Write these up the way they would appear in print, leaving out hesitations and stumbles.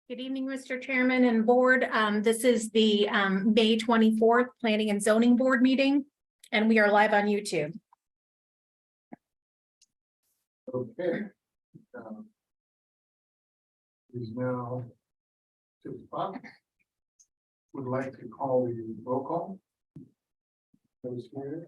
Good evening, Mr. Chairman and Board. This is the May 24th Planning and Zoning Board meeting, and we are live on YouTube. Okay. Is now 2 o'clock. Would like to call the roll call. Those here.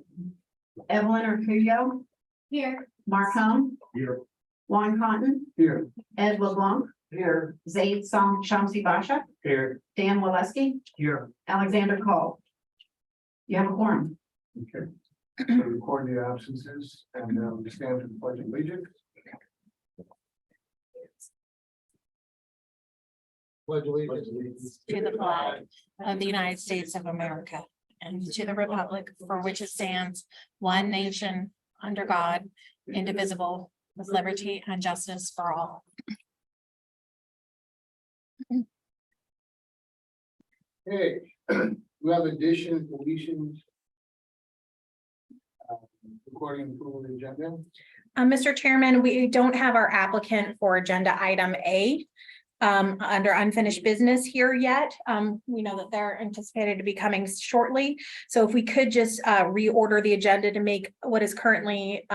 Evelyn Hrpb. Here. Mark Hum. Here. Juan Cotton. Here. Ed LeBlanc. Here. Zaid Shamsi Basha. Here. Dan Waleski. Here. Alexander Cole. You have a quorum. Okay. So record the absences and we stand for the pledge of allegiance. Pledge allegiance To the flag of the United States of America and to the republic for which it stands, one nation, under God, indivisible, with liberty and justice for all. Okay, we have additions, deletions. Recording approval of the agenda. Mr. Chairman, we don't have our applicant for agenda item A under unfinished business here yet. We know that they're anticipated to be coming shortly. So if we could just reorder the agenda to make what is currently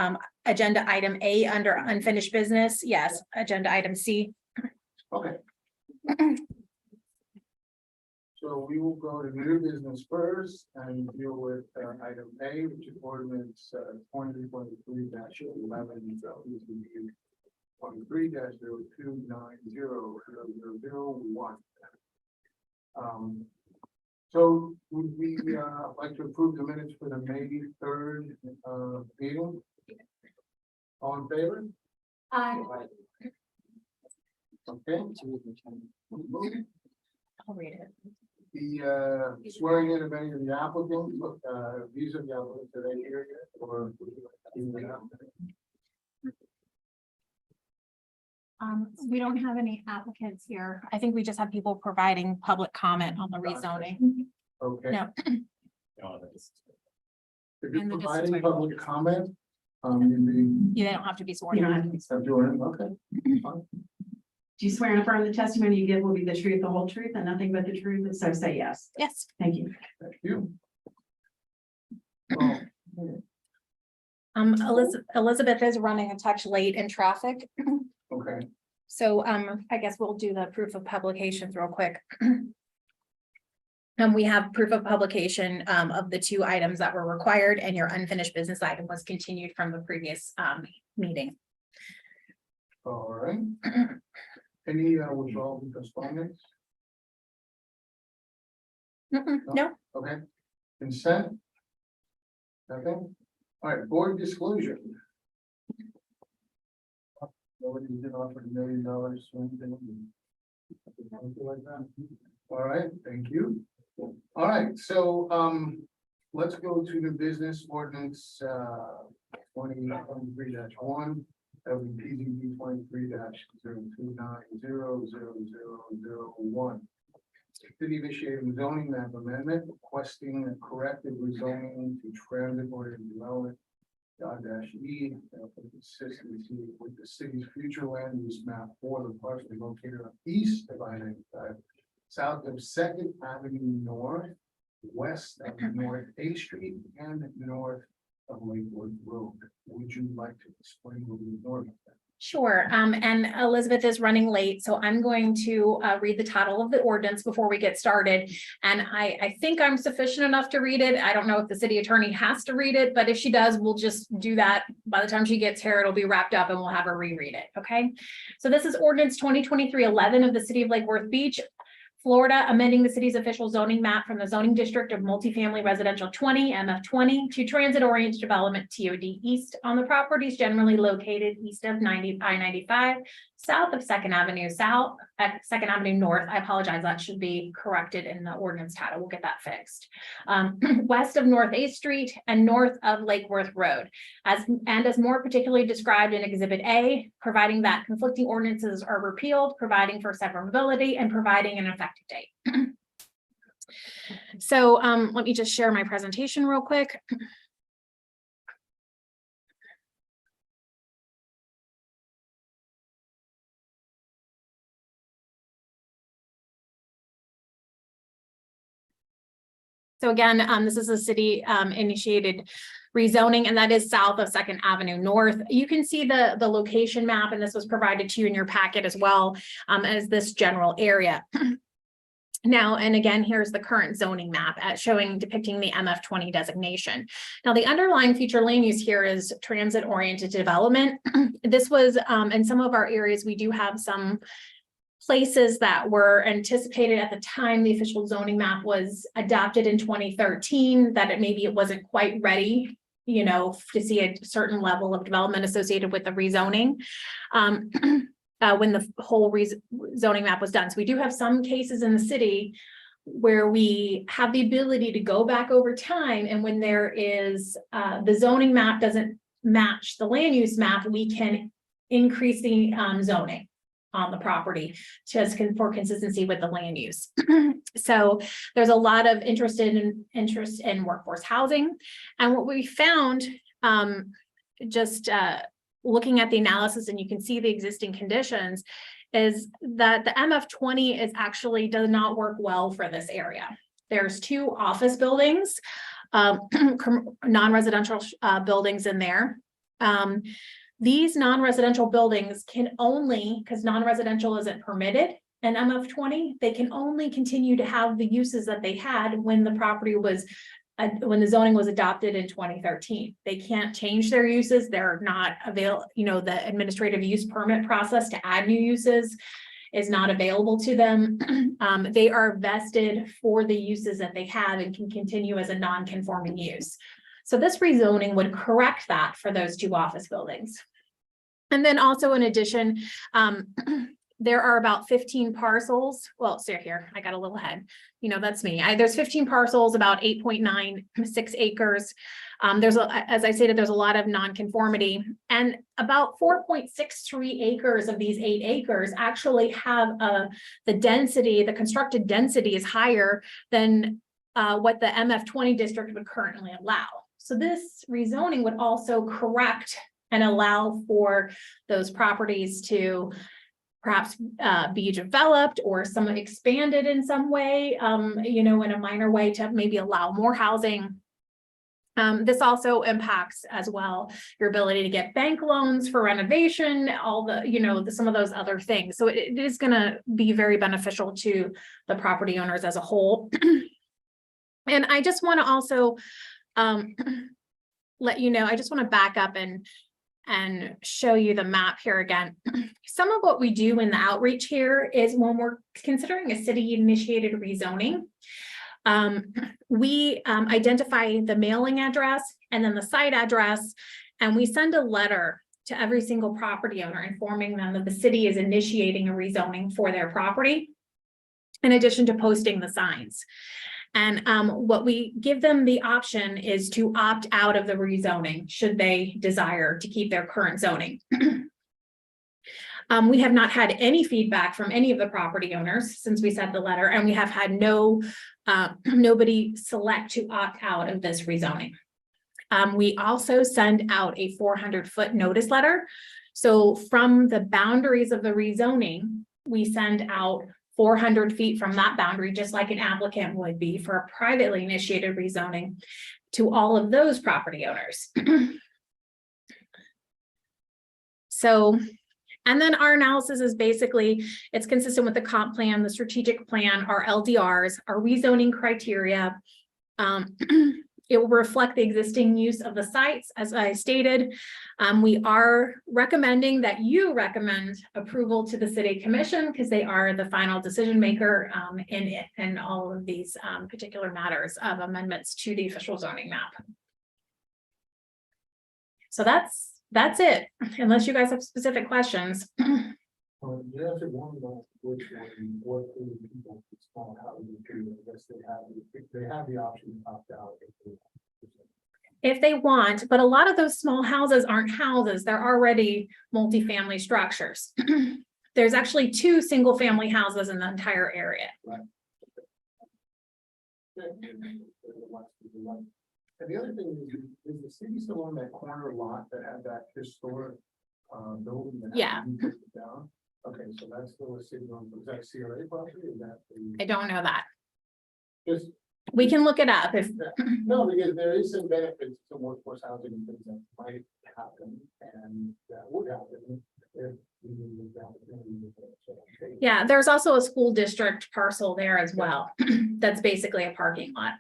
agenda item A under unfinished business. Yes, agenda item C. Okay. So we will go to new business first and deal with item A, which is ordinance 2023-11. 23-02900001. So would we like to approve the minutes for the May 3rd meeting? All in favor? Aye. Okay. I'll read it. The swearing in of any of the applicants, these are the applicants that are here yet, or? We don't have any applicants here. I think we just have people providing public comment on the rezoning. Okay. No. If you're And the providing distance- public comment, you'd be. You don't have to be sworn You in. don't have to be. I'm doing it, okay. Fine. Do you swear and affirm the testimony you give will be the truth, the whole truth, and nothing but the truth? So say yes. Yes. Thank you. Thank you. Elizabeth is running a touch late in traffic. Okay, So I guess we'll do the proof of publications real quick. We have proof of publication of the two items that were required, and your unfinished business item was continued from the previous meeting. all right. Any withdrawal and postponements? No, Okay. Consent? Nothing? All right, board disclosure. Nobody did offer $1 million or anything. Something like that. All right, thank you. All right, so let's go to the business ordinance 2023-1. That would be PZB 23-02900001. City initiating zoning map amendment requesting a corrective rezoning to transit oriented development. -E for consistency with the city's future land use map for the parcel located east of I-95, south of 2nd Avenue North, west of North A Street, and north of Lakewood Road. Would you like to explain a little more about that? sure. And Elizabeth is running late, so I'm going to read the title of the ordinance before we get started. And I think I'm sufficient enough to read it. I don't know if the city attorney has to read it, but if she does, we'll just do that. By the time she gets here, it'll be wrapped up and we'll have her reread it. Okay. So this is ordinance 2023-11 of the city of Lake Worth Beach, Florida, amending the city's official zoning map from the zoning district of multifamily residential 20 MF 20 to transit oriented development TOD east on the properties generally located east of I-95, south of 2nd Avenue South, 2nd Avenue North. I apologize, that should be corrected in the ordinance title. We'll get that fixed. West of North A Street and north of Lake Worth Road, as more particularly described in Exhibit A, providing that conflicting ordinances are repealed, providing for severability, and providing an effective date. So let me just share my presentation real quick. So again, this is a city initiated rezoning, and that is south of 2nd Avenue North. You can see the location map, and this was provided to you in your packet as well, as this general area. Now, and again, here's the current zoning map depicting the MF20 designation. Now, the underlying future land use here is transit-oriented development. This was, in some of our areas, we do have some places that were anticipated at the time the official zoning map was adopted in 2013, that maybe it wasn't quite ready, you know, to see a certain level of development associated with the rezoning. When the whole zoning map was done. So we do have some cases in the city where we have the ability to go back over time, and when there is the zoning map doesn't match the land use map, we can increase the zoning on the property just for consistency with the land use. So there's a lot of interest in workforce housing, and what we found looking at the analysis, and you can see the existing conditions, is that the MF20 does not work well for this area. There's 2 office buildings, non-residential buildings in there. These non-residential buildings can only, because non-residential isn't permitted in MF20, they can only continue to have the uses that they had when the property was when the zoning was adopted in 2013. They can't change their uses. They're not available, you know, the administrative use permit process to add new uses is not available to them. They are vested for the uses that they have and can continue as a non-conforming use. So this rezoning would correct that for those 2 office buildings. And then also in addition, there are about 15 parcels. Well, so here, I got a little ahead. You know, that's me. There's 15 parcels, about 8.96 acres. As I stated, there's a lot of nonconformity, and about 4.63 acres of these 8 acres actually have the constructed density is higher than what the MF20 district would currently allow. So this rezoning would also correct and allow for those properties to perhaps be developed or some expanded in some way, you know, in a minor way to maybe allow more housing. This also impacts as well your ability to get bank loans for renovation, all the, you know, some of those other things. So it is going to be very beneficial to the property owners as a whole. And I just want to also let you know, I just want to back up and show you the map here again. Some of what we do in the outreach here is when we're considering a city initiated rezoning, we identify the mailing address and then the site address, and we send a letter to every single property owner informing them that the city is initiating a rezoning for their property, in addition to posting the signs. And what we give them the option is to opt out of the rezoning should they desire to keep their current zoning. We have not had any feedback from any of the property owners since we sent the letter, and we have had nobody select to opt out of this rezoning. We also send out a 400-foot notice letter. So from the boundaries of the rezoning, we send out 400 feet from that boundary, just like an applicant would be for a privately initiated rezoning, to all of those property owners. So, and then our analysis is basically, it's consistent with the comp plan, the strategic plan, our LDRs, our rezoning criteria. It will reflect the existing use of the sites, as I stated. We are recommending that you recommend approval to the City Commission because they are the final decision maker in all of these particular matters of amendments to the official zoning map. So that's it, unless you guys have specific questions. You answered one about which one, what the people with small houses do. I guess they have the option to opt out. If they want, but a lot of those small houses aren't houses, they're already multifamily structures. There's actually 2 single family houses in the entire area. Right. And the other thing is the city still on that corner lot that had that historic building? That Yeah. Down? Okay, so that's still a city owned, is that CRA property? Is that I don't know that. just We can look it up if, No, because there is some benefits to workforce housing and things that might happen and that would happen if we needed the opportunity. yeah, there's also a school district parcel there as well. That's basically a parking lot.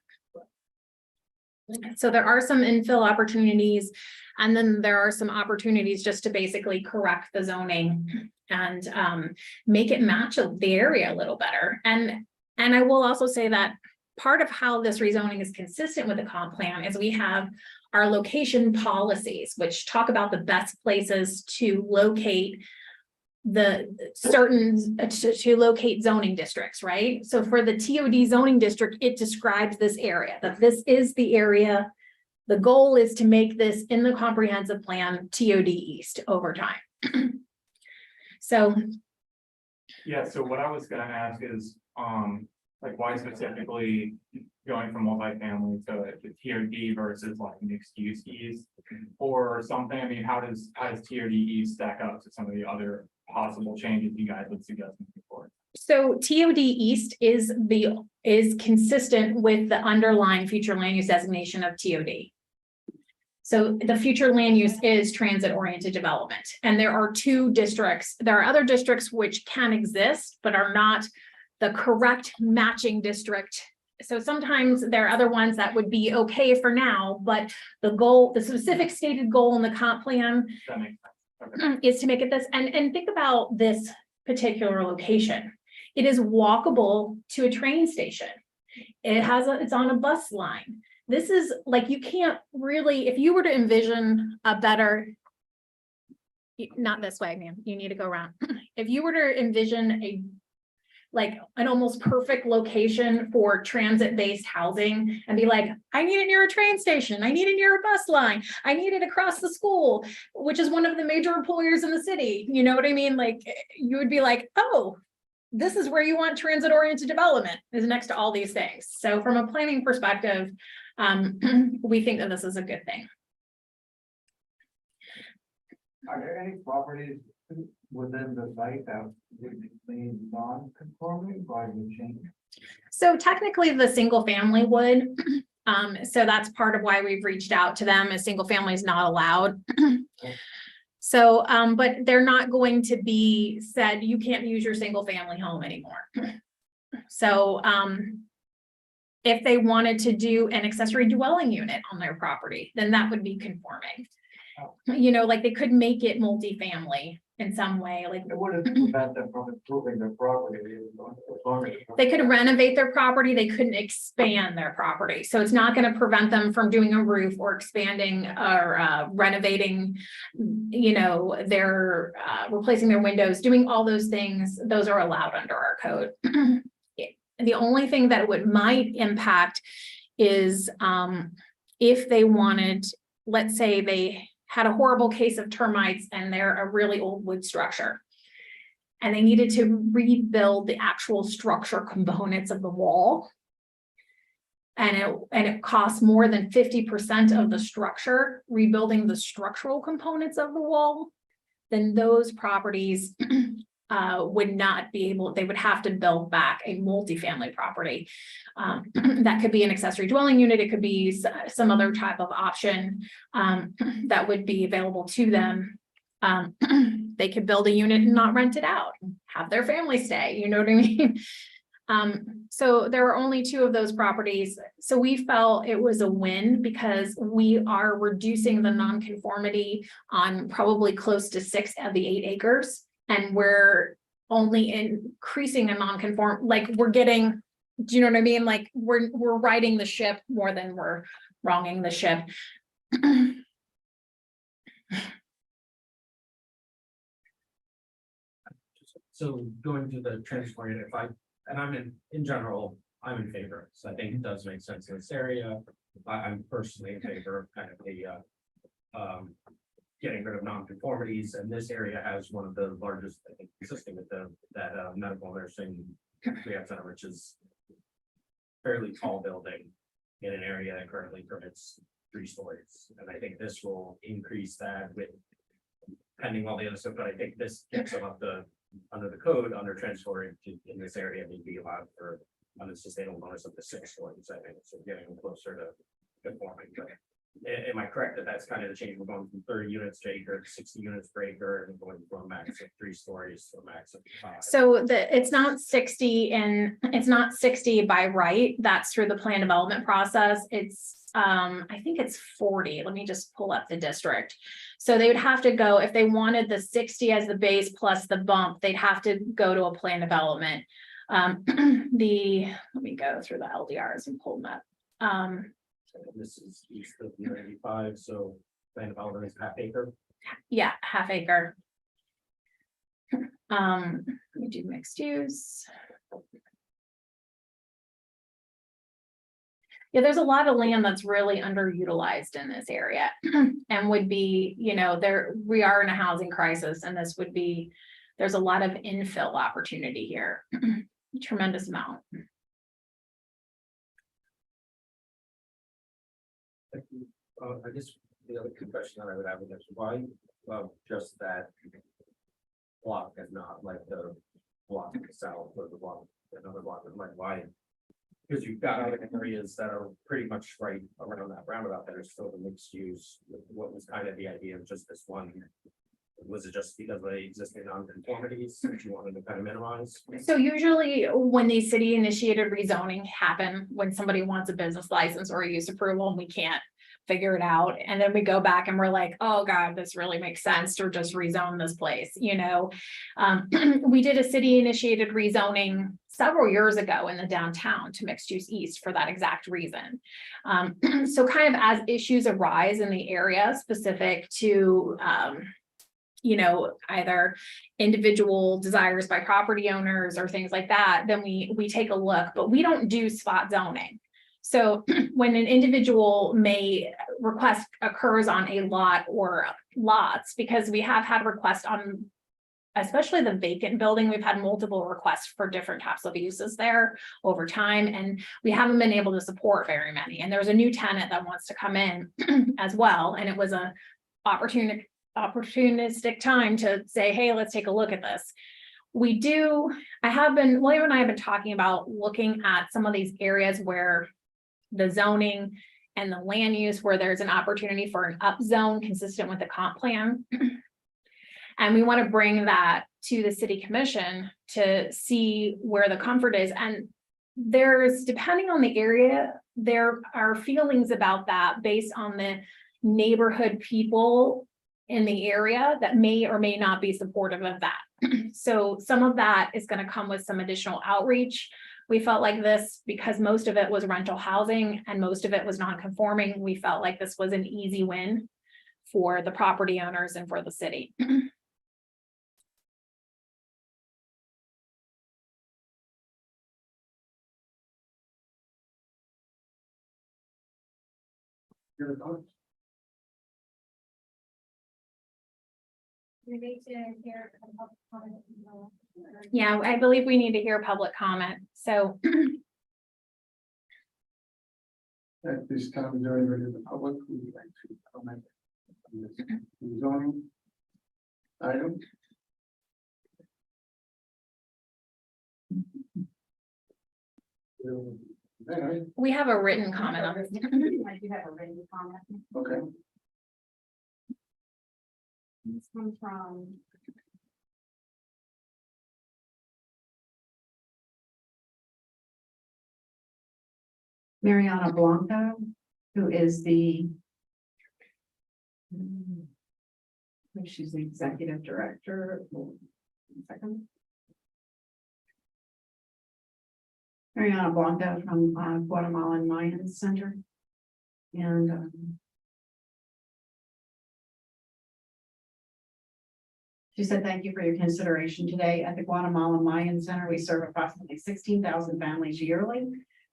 So there are some infill opportunities, and then there are some opportunities just to basically correct the zoning and make it match the area a little better. And I will also say that part of how this rezoning is consistent with the comp plan is we have our location policies, which talk about the best places to locate the certain to locate zoning districts, right? So for the TOD zoning district, it describes this area, that this is the area. The goal is to make this in the comprehensive plan TOD East over time. So Yeah, so what I was gonna ask is, like why specifically going from multifamily to TOD versus like mixed use east or something? I mean, how does TOD East stack up to some of the other possible changes you guys would suggest moving forward? So TOD East is consistent with the underlying future land use designation of TOD. So the future land use is transit oriented development. And there are two districts. There are other districts which can exist, but are not the correct matching district. So sometimes there are other ones that would be okay for now, but the goal, the specific stated goal in the comp plan That makes sense. Okay. is to make it this, and think about this particular location. It is walkable to a train station. It's on a bus line. This is like, you can't really, if you were to envision a better, not this way, man, you need to go around. If you were to envision like an almost perfect location for transit-based housing and be like, I need it near a train station, I need it near a bus line, I need it across the school, which is one of the major employers in the city. You know what I mean? Like, you would be like, oh, this is where you want transit-oriented development, is next to all these things. So from a planning perspective, we think that this is a good thing. Are there any properties within the site that would be non-conforming by the change? So technically the single family would, so that's part of why we've reached out to them, as single family is not allowed. So, but they're not going to be said, you can't use your single family home anymore. So, if they wanted to do an accessory dwelling unit on their property, then that would be conforming. You know, like they could make it multifamily in some way, like It wouldn't prevent them from improving their property. As long as they could renovate their property, they couldn't expand their property. So it's not going to prevent them from doing a roof or expanding or renovating, you know, their replacing their windows, doing all those things. Those are allowed under our code. The only thing that might impact is if they wanted, let's say they had a horrible case of termites and they're a really old wood structure, and they needed to rebuild the actual structure components of the wall. And it costs more than 50% of the structure, rebuilding the structural components of the wall, then those properties would not be able, they would have to build back a multifamily property. That could be an accessory dwelling unit, it could be some other type of option that would be available to them. They could build a unit and not rent it out, have their family stay, you know what I mean? So there were only two of those properties. So we felt it was a win because we are reducing the nonconformity on probably close to 6 of the 8 acres. And we're only increasing a nonconform, like we're getting, do you know what I mean? Like we're riding the ship more than we're wronging the ship. So going to the transport, and I'm in general, I'm in favor. So I think it does make sense in this area. I'm personally in favor of kind of the getting rid of nonconformities, and this area has one of the largest, I think, consistent with that medical nursing rehab center, which is fairly tall building in an area that currently permits 3 stories. And I think this will increase that with pending all the other stuff, but I think this gets them up under the code, under transport in this area, may be allowed for it's just they don't want us up to 6 stories, I think, so getting closer to conforming, but. Am I correct that that's kind of the change? We're going from 30 units to acre, to 60 units per acre, and going from a max of 3 stories to a max of 5. So it's not 60 and it's not 60 by right. That's through the plan development process. It's, I think it's 40. Let me just pull up the district. So they would have to go, if they wanted the 60 as the base plus the bump, they'd have to go to a plan development. Let me go through the LDRs and pull them up. This is east of 95, so land development is half acre. Yeah, half acre. Let me do mixed use. Yeah, there's a lot of land that's really underutilized in this area and would be, you know, we are in a housing crisis and this would be, there's a lot of infill opportunity here. Tremendous amount. I guess the other question that I would have is why, just that block and not like the block south or the block, another block, like why? Because you've got other areas that are pretty much right around that roundabout that are still the mixed use. What was kind of the idea of just this one? Was it just because of the existing nonconformities that you wanted to kind of minimize? So usually when these city initiated rezoning happen, when somebody wants a business license or a use approval and we can't figure it out, and then we go back and we're like, oh God, this really makes sense to just rezone this place, you know. We did a city initiated rezoning several years ago in the downtown to mixed use east for that exact reason. So kind of as issues arise in the area specific to you know, either individual desires by property owners or things like that, then we take a look, but we don't do spot zoning. So when an individual request occurs on a lot or lots, because we have had requests on, especially the vacant building, we've had multiple requests for different types of uses there over time, and we haven't been able to support very many. And there's a new tenant that wants to come in as well, and it was a opportunistic time to say, hey, let's take a look at this. William and I have been talking about looking at some of these areas where the zoning and the land use, where there's an opportunity for an up zone consistent with the comp plan. And we want to bring that to the city commission to see where the comfort is. And depending on the area, there are feelings about that based on the neighborhood people in the area that may or may not be supportive of that. So some of that is going to come with some additional outreach. We felt like this, because most of it was rental housing and most of it was non-conforming, we felt like this was an easy win for the property owners and for the city. Your thoughts? We need to hear public comment. Yeah, I believe we need to hear public comment. So At this time, is there anybody in the public who would like to comment on this zoning item? Okay, we have a written comment on this. I do have a written comment. okay. This comes from Mariana Blanco, who is I think she's the executive director. One second. Mariana Blanco from Guatemalan Mayan Center. And she said, thank you for your consideration today. At the Guatemalan Mayan Center, we serve approximately 16,000 families yearly,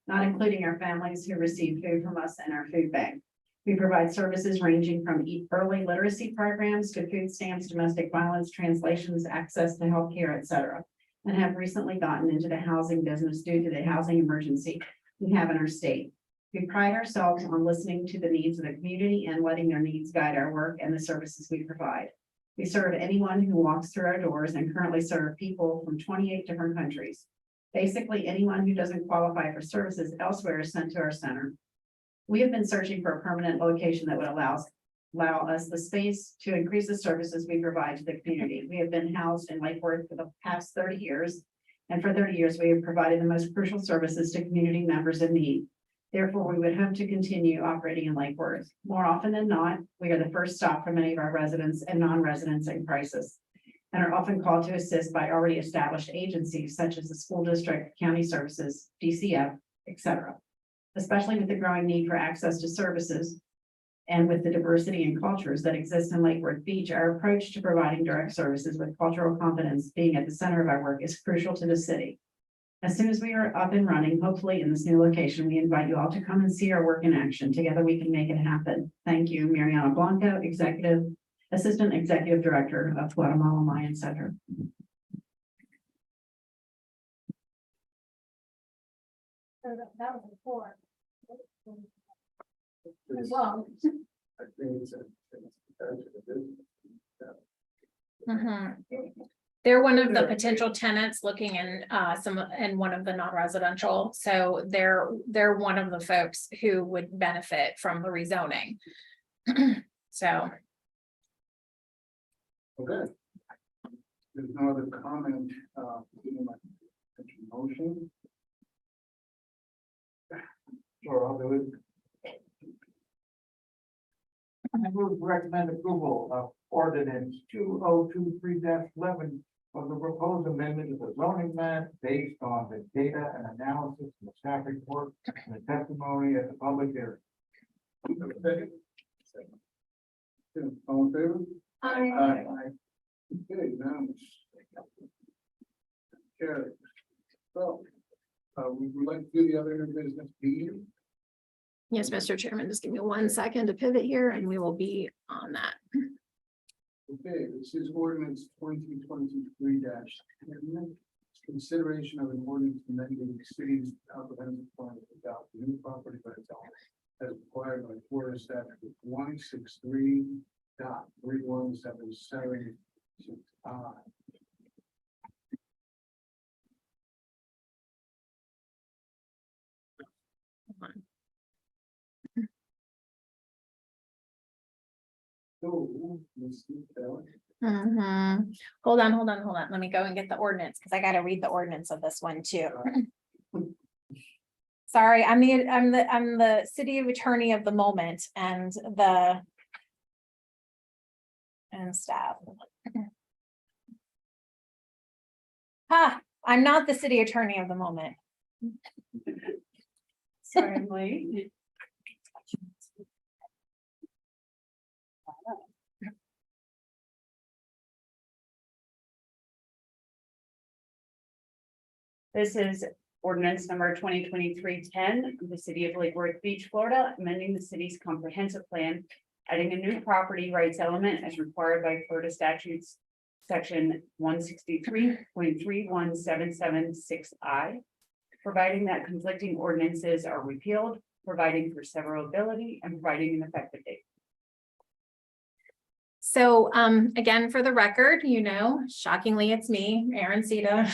not including our families who receive food from us in our food bank. We provide services ranging from early literacy programs to food stamps, domestic violence, translations, access to healthcare, etc., and have recently gotten into the housing business due to the housing emergency we have in our state. We pride ourselves on listening to the needs of the community and letting their needs guide our work and the services we provide. We serve anyone who walks through our doors and currently serve people from 28 different countries. Basically, anyone who doesn't qualify for services elsewhere is sent to our center. We have been searching for a permanent location that would allow us the space to increase the services we provide to the community. We have been housed in Lake Worth for the past 30 years. And for 30 years, we have provided the most crucial services to community members in need. Therefore, we would hope to continue operating in Lake Worth. More often than not, we are the first stop for many of our residents and non-residents in crisis, and are often called to assist by already established agencies such as the school district, county services, DCF, etc. Especially with the growing need for access to services and with the diversity and cultures that exist in Lake Worth Beach, our approach to providing direct services with cultural competence being at the center of our work is crucial to the city. As soon as we are up and running, hopefully in this new location, we invite you all to come and see our work in action. Together we can make it happen. Thank you, Mariana Blanco, Assistant Executive Director of Guatemala Mayan Center. That was before. This- Well. I think it's They're one of the potential tenants looking in one of the non-residential, so they're one of the folks who would benefit from the rezoning. So, okay. There's no other comment, in my motion. Sure, I'll do it. I move to recommend approval of ordinance 2023-11 of the proposed amendment to the zoning map based on the data and analysis of the staff report and the testimony at the public hearing. Okay. All in favor? Aye. Okay, now. Carry. So, we would like to do the other business B. yes, Mr. Chairman, just give me 1 second to pivot here and we will be on that. Okay, this is ordinance 2023-10. Consideration of an ordinance amending the city's comprehensive plan to adopt new property rights as required by Florida statute 163.3177. So, let's see, Hold on. Let me go and get the ordinance because I got to read the ordinance of this one too. Sorry, I'm the city attorney of the moment and staff. I'm not the city attorney of the moment. Certainly. This is ordinance number 2023-10 of the city of Lake Worth Beach, Florida, amending the city's comprehensive plan, adding a new property rights element as required by Florida statutes, section 163.31776I, providing that conflicting ordinances are repealed, providing for severability, and providing an effective date. So, again, for the record, shockingly, it's me, Erin Sita.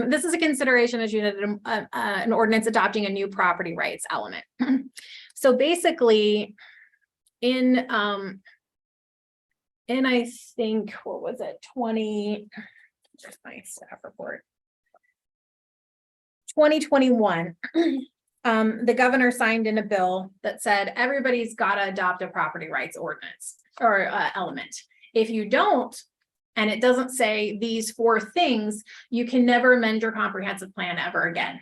This is a consideration as an ordinance adopting a new property rights element. So basically, in I think, what was it, just my staff report. 2021. The governor signed in a bill that said everybody's got to adopt a property rights ordinance or element. If you don't, and it doesn't say these 4 things, you can never amend your comprehensive plan ever again.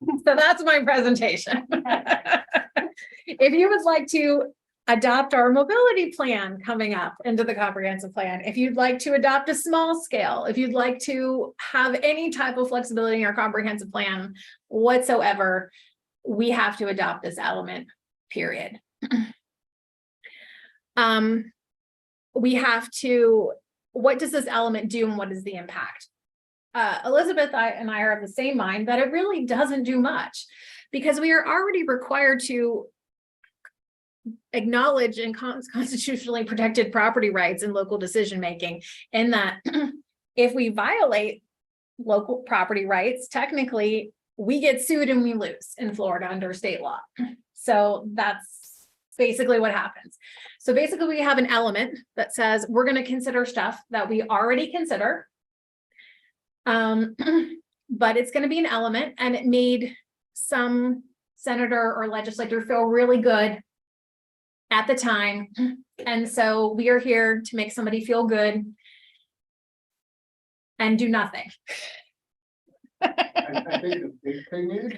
So that's my presentation. If you would like to adopt our mobility plan coming up into the comprehensive plan, if you'd like to adopt a small scale, if you'd like to have any type of flexibility in our comprehensive plan whatsoever, we have to adopt this element, period. We have to, what does this element do and what is the impact? Elizabeth and I are of the same mind that it really doesn't do much because we are already required to acknowledge and constitutionally protected property rights and local decision-making, in that if we violate local property rights, technically, we get sued and we lose in Florida under state law. So that's basically what happens. So basically, we have an element that says we're going to consider stuff that we already consider. But it's going to be an element, and it made some senator or legislator feel really good at the time. And so we are here to make somebody feel good and do nothing. I think the big thing is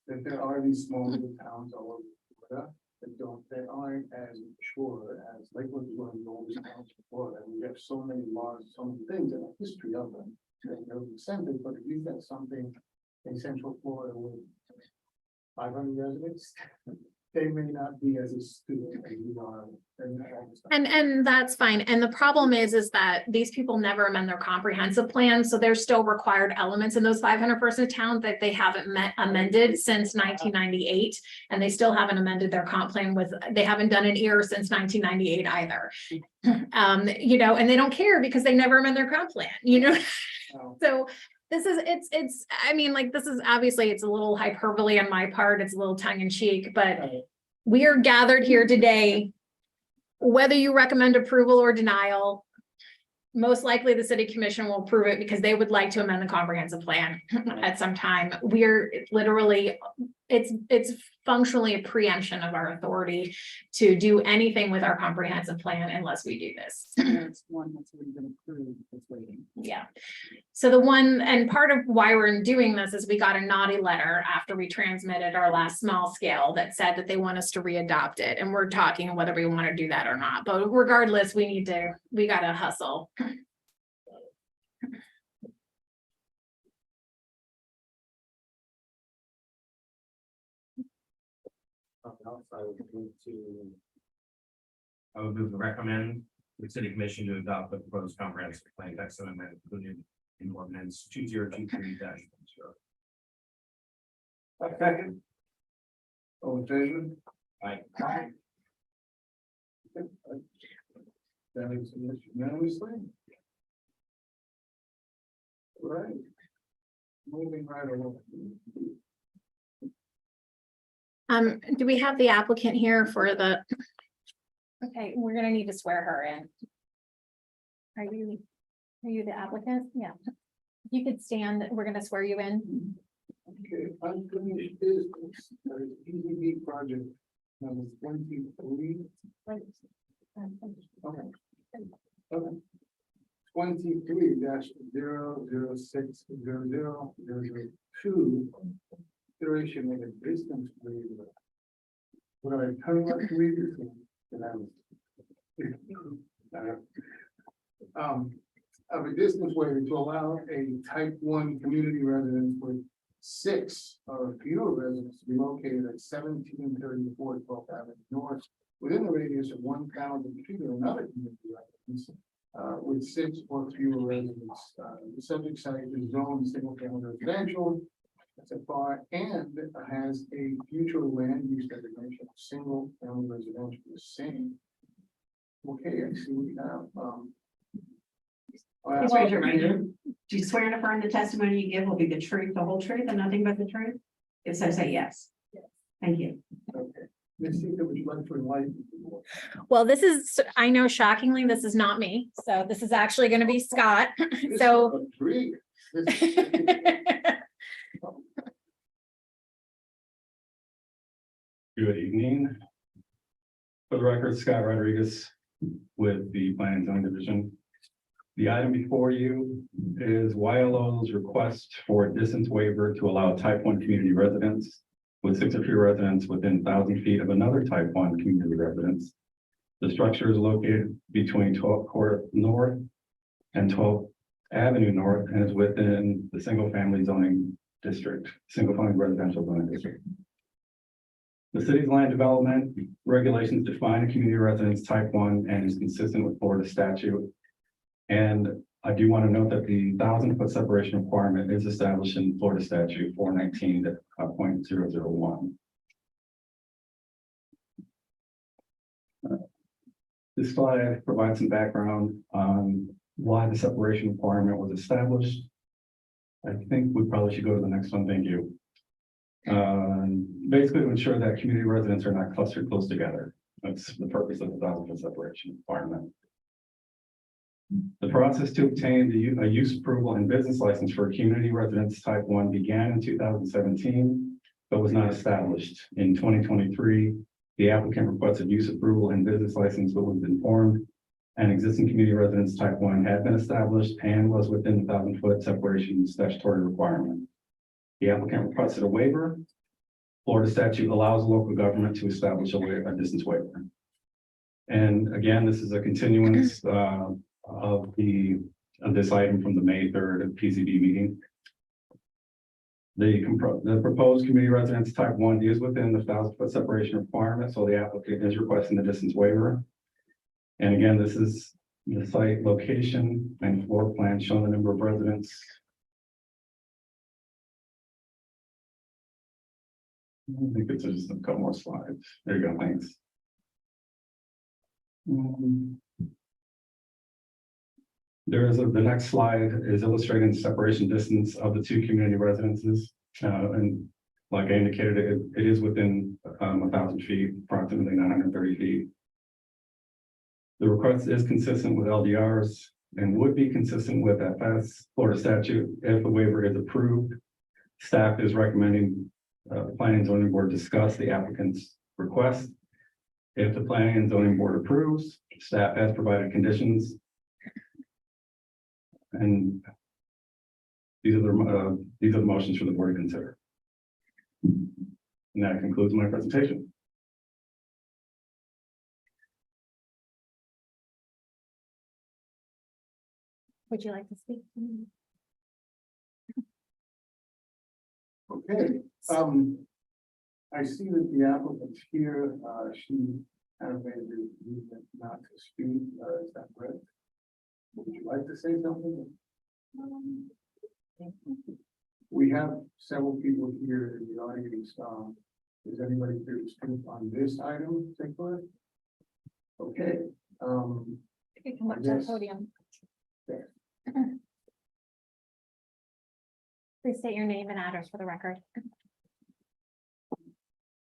that there are these small little towns all over Florida that aren't as mature as Lakewood is one of the oldest towns in Florida. And we have so many laws, so many things and a history of them. They know the center, but if you've got something in Central Florida with 500 residents, they may not be as astute as you are. And that's fine. And the problem is that these people never amend their comprehensive plan. So there's still required elements in those 500-person towns that they haven't amended since 1998. And they still haven't amended their comp plan they haven't done an ER since 1998 either. You know, and they don't care because they never amend their comp plan, you know? So this is, I mean, like, this is obviously, it's a little hyperbole on my part. It's a little tongue in cheek, but we are gathered here today. Whether you recommend approval or denial, most likely the city commission will approve it because they would like to amend the comprehensive plan at some time. We're literally, it's functionally a preemption of our authority to do anything with our comprehensive plan unless we do this. There's one that's already been approved, that's waiting. Yeah. So the one, and part of why we're doing this is we got a naughty letter after we transmitted our last small scale that said that they want us to readopt it. And we're talking whether we want to do that or not. But regardless, we gotta hustle. I would move to recommend the city commission to adopt the proposed comprehensive plan text amendment included in ordinance 2023-10. A second. All in favor? Aye. That is unanimously. Right. Moving right along. Do we have the applicant here for the? Okay, we're gonna need to swear her in. Are you the applicant? Yeah. You could stand, we're gonna swear you in. Okay, unfinished business, Hrpb project number 23. Okay. Okay. 23-0060002. Consideration of a distance waiver. What I kind of like to read this one, and of a distance waiver to allow a type 1 community residence with 6 or fewer residents to be located at 1734 12th Avenue North within the radius of 1,000 feet of another community residence with 6 or fewer residents. The subject site is zoned single-family residential. That's a far and has a future land use designation of single-family residential the same. Okay, I see we have. Please raise your right hand. Do you swear and affirm the testimony you give will be the truth, the whole truth, and nothing but the truth? If so, say yes. Yes. Thank you. Okay. Ms. Seeker, would you like to enlighten people? Well, this is, I know shockingly, this is not me. So this is actually gonna be Scott. This So. is a treat. This is- Good evening. For the record, Scott Rodriguez with the Planning and Zoning Division. The item before you is YLO's request for a distance waiver to allow type 1 community residents with 6 or fewer residents within 1,000 feet of another type 1 community residence. The structure is located between 12th Court North and 12th Avenue North and is within the single family zoning district, single family residential zoning district. The city's land development regulations define a community residence type 1 and is consistent with Florida statute. And I do want to note that the 1,000-foot separation requirement is established in Florida statute 419.001. This slide provides some background on why the separation requirement was established. I think we probably should go to the next one. Thank you. Basically to ensure that community residents are not clustered close together. That's the purpose of the 1,000-foot separation requirement. The process to obtain a use approval and business license for community residence type 1 began in 2017, but was not established. In 2023, the applicant requested use approval and business license, but was informed an existing community residence type 1 had been established and was within the 1,000-foot separation statutory requirement. The applicant requested a waiver. Florida statute allows local government to establish a distance waiver. And again, this is a continuance of this item from the May 3rd PCB meeting. The proposed community residence type 1 is within the 1,000-foot separation requirement, so the applicant is requesting the distance waiver. And again, this is the site location and floor plan showing the number of residents. I think it's just a couple more slides. There you go, thanks. The next slide is illustrating the separation distance of the two community residences. And like I indicated, it is within 1,000 feet, approximately 930 feet. The request is consistent with LDRs and would be consistent with FS Florida statute if the waiver is approved. Staff is recommending the Planning and Zoning Board discuss the applicant's request. If the Planning and Zoning Board approves, staff has provided conditions. And these are the motions for the board to consider. And that concludes my presentation. Would you like to speak? Okay, I see that the applicant's here, she kind of made the movement not to speak, is that correct? Would you like to say something? We have several people here in the audience, is anybody here to speak on this item, particular? Okay, You can come up to the Yes. podium. Yes. Please state your name and address for the record.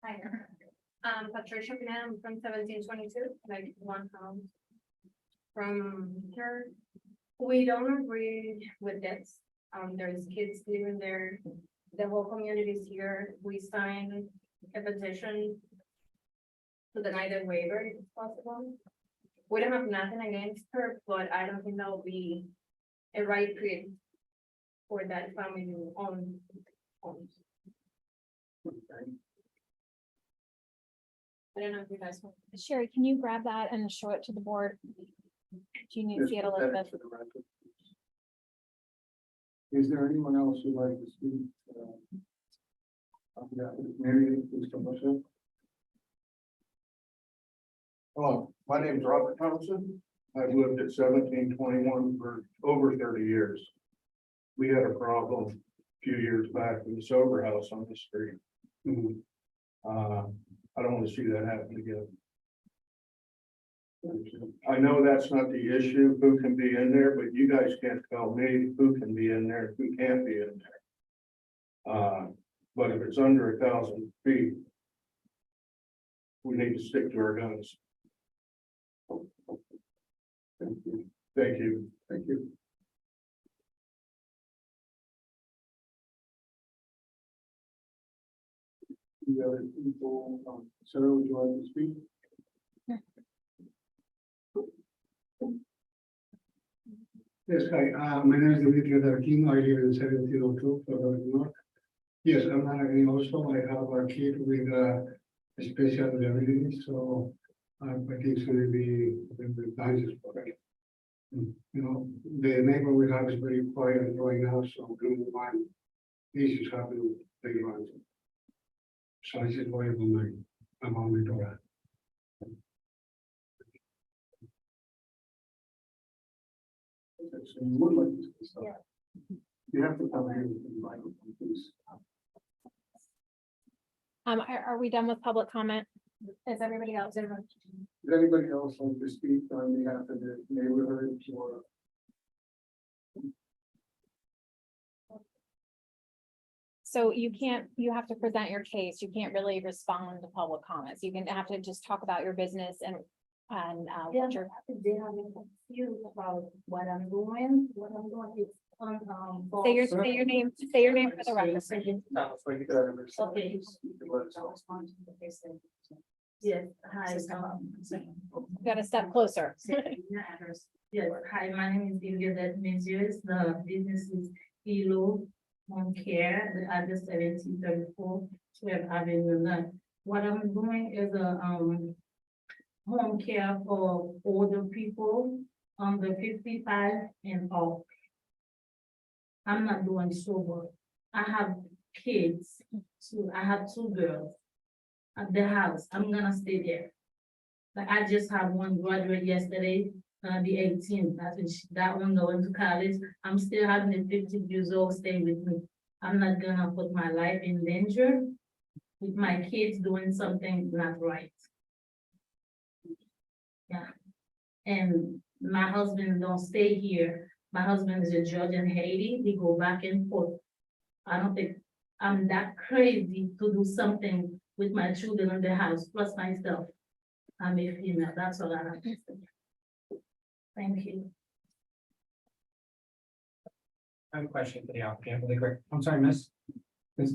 Hi, Patricia Pineda, I'm from 1722, like one house. From here, we don't agree with this. There's kids living there. The whole community is here. We signed a petition to deny the waiver if it's possible. We don't have nothing against her, but I don't think that will be a right create for that family owned homes. I don't know if you guys want. Sherry, can you grab that and show it to the board? Do you need to see it, Just put that Elizabeth? into the record. Is there anyone else who'd like to speak? Yeah, Mary, please come up. Hello, my name is Robert Thompson. I've lived at 1721 for over 30 years. We had a problem a few years back with the sober house on the street. I don't want to see that happen again. I know that's not the issue, who can be in there, but you guys can't tell me who can be in there, who can't be in there. But if it's under 1,000 feet, we need to stick to our guns. Thank you. Thank you. Thank you. The other people, Sarah, would you like to speak? Yes, hi, my name is Dimitri Darkin, I live in 1702, Florida North. Yes, I'm not agreeing also, I have a kid with special abilities, so I think it's gonna be the nicest for it. You know, the neighbor we have is very quiet right now, so we don't want issues happening later on. So I just worry about my daughter. So you would like to say something? You have to come here with the microphone, please. Are we done with public comment? Is everybody else? Does anybody else like to speak on behalf of the neighborhood or? So you have to present your case. You can't really respond to public comments. You can have to just talk about your business and what you're. They have been confused about what I'm doing, is Say your name for the record. Okay. Yes, hi, You gotta step closer. yes, hi, my name is Gilgit Mesius, the business is Elo Home Care, the address 1734 12 Avenue 9. What I'm doing is a, home care for older people under 55 and up. I'm not doing sober. I have kids, so I have 2 girls at the house. I'm gonna stay there. Like I just had one graduate yesterday, gonna be 18. That one going to college. I'm still having a 50 years old staying with me. I'm not gonna put my life in danger with my kids doing something not right. Yeah. And my husband don't stay here. My husband is a judge in Haiti. We go back and forth. I don't think I'm that crazy to do something with my children in the house, plus myself. I'm a female, that's all I have to say. Thank you. I have a question for the applicant, really quick. I'm sorry, miss.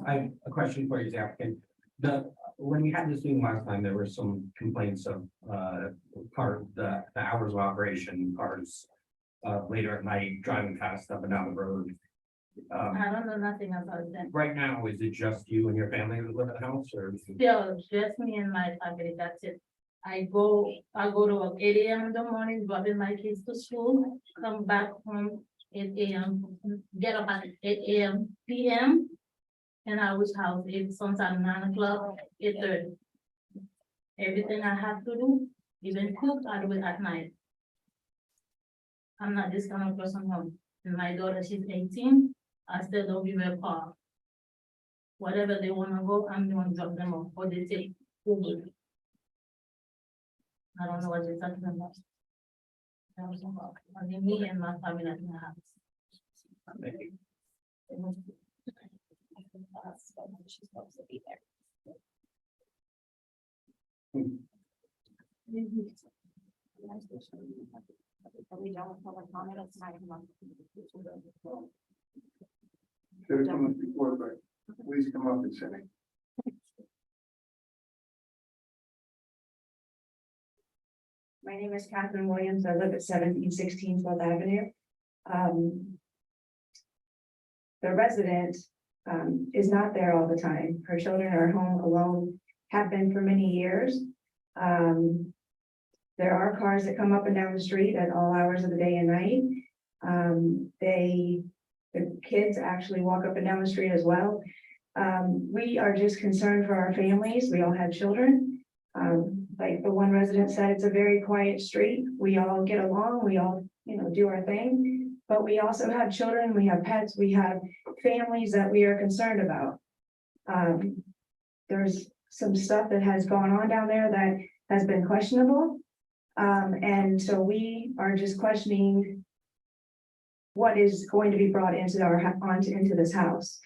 I have a question for you, the applicant. When we had this meeting last time, there were some complaints of, the hours of operation, cars, later at night, driving fast up and down the road. I don't know nothing about that. Right now, is it just you and your family that live at the house, or? Still, just me and my family, that's it. I go to work 8 AM in the morning, dropping my kids to school, come back home 8 AM, get up at 8 AM, PM. And I was house, it's sometimes 9 o'clock, 8:30. Everything I have to do, even cook, I do it at night. I'm not this kind of person home. And my daughter, she's 18, I still don't give her a car. Whatever they wanna go, I'm gonna drop them off, or they take Uber. I don't know what you're talking about. That was about, I mean, me and my family at my house. Thank you. She's supposed to be there. We don't public comment, it's not come up. Should have come up before, but please come up and say. My name is Catherine Williams. I live at 1716 12th Avenue. The resident is not there all the time. Her children are home alone, have been for many years. There are cars that come up and down the street at all hours of the day and night. The kids actually walk up and down the street as well. We are just concerned for our families. We all have children. Like the one resident said, it's a very quiet street. We all get along. We all, do our thing. But we also have children. We have pets. We have families that we are concerned about. There's some stuff that has gone on down there that has been questionable. And so we are just questioning what is going to be brought into this house.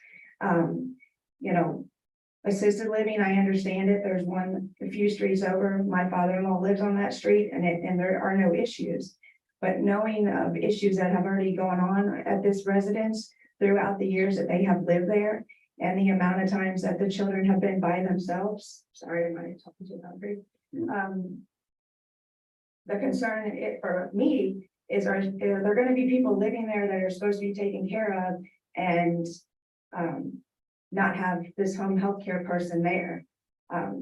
Assisted living, I understand it. There's a few streets over. My father-in-law lives on that street and there are no issues. But knowing of issues that have already gone on at this residence throughout the years that they have lived there and the amount of times that the children have been by themselves. Sorry, am I talking too hungry? The concern for me is are there going to be people living there that are supposed to be taken care of and not have this home health care person there.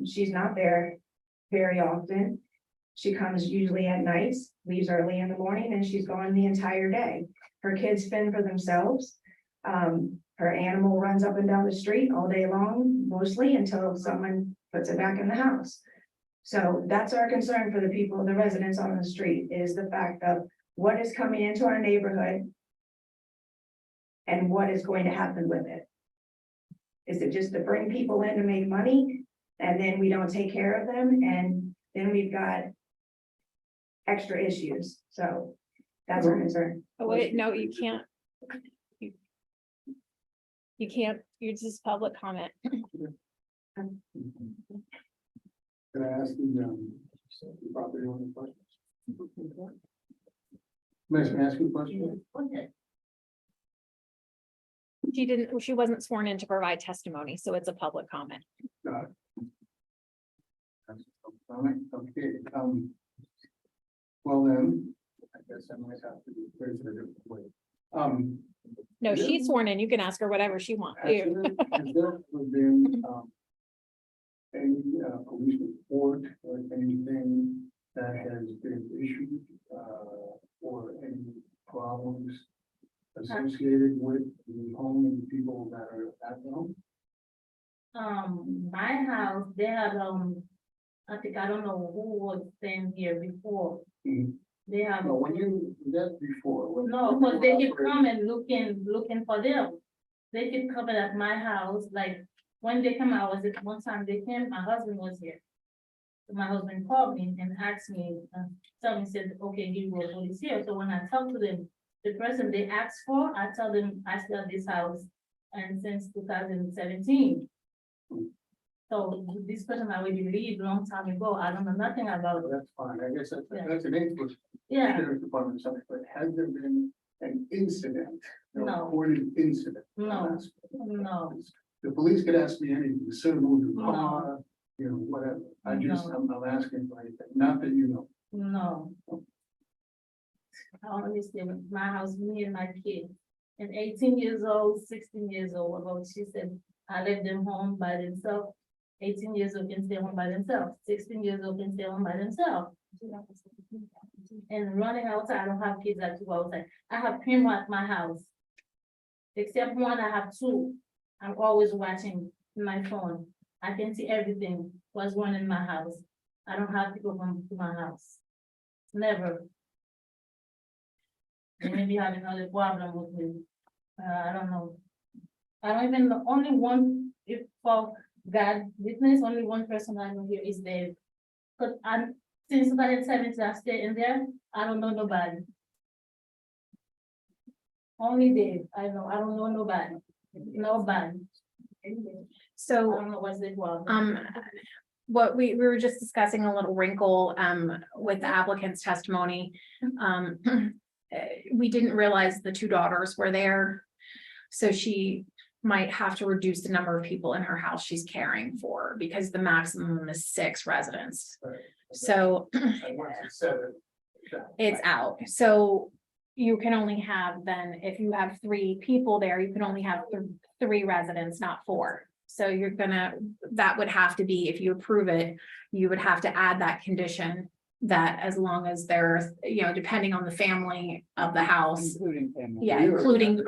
She's not there very often. She comes usually at nights, leaves early in the morning, and she's gone the entire day. Her kids fend for themselves. Her animal runs up and down the street all day long, mostly until someone puts it back in the house. So that's our concern for the people, the residents on the street, is the fact of what is coming into our neighborhood and what is going to happen with it. Is it just to bring people in to make money and then we don't take care of them? And then we've got extra issues, so that's our concern. Oh, wait, no, you can't. You can't, you're just public comment. Can I ask the property owner questions? May I ask you a question? Okay. She wasn't sworn in to provide testimony, so it's a public comment. Got it. That's a comment. Okay, well then, I guess I might have to do things in a different way. No, she's sworn in. You can ask her whatever she wants. Has there ever been, any, police report or anything that has been issued, or any problems associated with the home and the people that are at the home? My house, they had, I think, I don't know who was staying here before. Mhm. They have, No, when you, that before. when- no, but they keep coming, looking for them. They keep coming at my house, like, when they come, one time they came, my husband was here. So my husband called me and asked me, tell me, said, okay, he will police here, so when I talked to them, the person they asked for, I tell them, I still have this house, and since 2017. So this person already leave long time ago, I don't know nothing about it, That's fine, I guess Yeah. that's an input. yeah, Sheriff's Department, or something, but has there been an incident? a No. Reported incident? No. no, The police could ask me anything, the city moved the No. car, you know, whatever. I just, No. I'm asking for anything, not that you know. no. I only stay with my house, me and my kid, and 18 years old, 16 years old, about she said, I left them home by themselves. 18 years old can stay home by themselves, 16 years old can stay home by themselves. And running outside, I don't have kids that go outside, I have him at my house. Except one, I have two, I'm always watching my phone, I can see everything, what's going in my house. I don't have people come to my house. Never. They may be having another problem with me. I don't know. I don't even know, only one, if for God witness, only one person I know here is Dave. Cause I'm, since 2017, I stay in there, I don't know nobody. Only Dave, I know, I don't know nobody, nobody. I So, don't know what's the problem. what we were just discussing a little wrinkle, with the applicant's testimony. We didn't realize the two daughters were there. So she might have to reduce the number of people in her house she's caring for, because the maximum is 6 residents. So And once it's said it. it's out. So you can only have then, if you have 3 people there, you can only have 3 residents, not 4. So you're gonna, that would have to be, if you approve it, you would have to add that condition that as long as there's, depending on the family of the house. Including family. Yeah, including,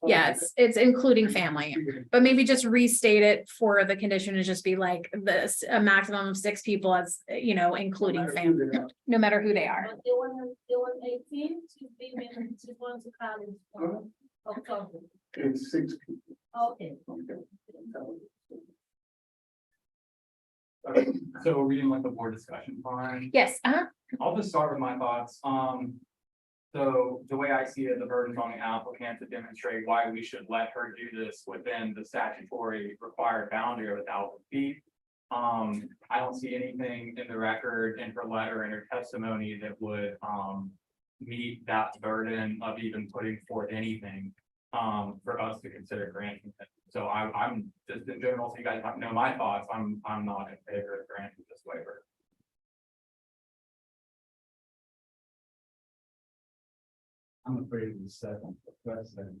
yeah, it's including family. But maybe just restate it for the condition to just be like this, a maximum of 6 people as, including family, no matter who they are. But they want 18, she's leaving, she's going to college from October. It's 6 people. Okay. So reading like the board discussion fine. Yes, I'll just start with my thoughts. So the way I see it, the burden's on the applicant to demonstrate why we should let her do this within the statutory required boundary of 1,000 feet. I don't see anything in the record, in her letter, in her testimony that would, meet that burden of even putting forth anything, for us to consider granting it. So I'm just in general, so you guys know my thoughts, I'm not in favor of granting this waiver. I'm afraid of the second, precedent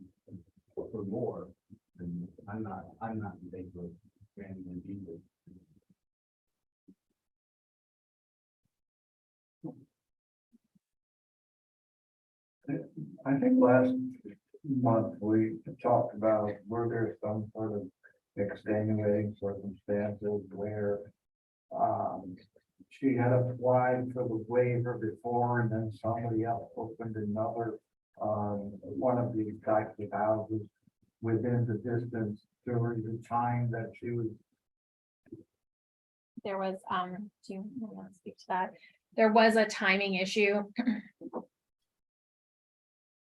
for more. And I'm not in favor of granting it either. I think last month we talked about were there some sort of extenuating circumstances where she had applied for the waiver before and then somebody else opened another one of these types of houses within the distance during the time that she was. there was, do you want to speak to that? There was a timing issue.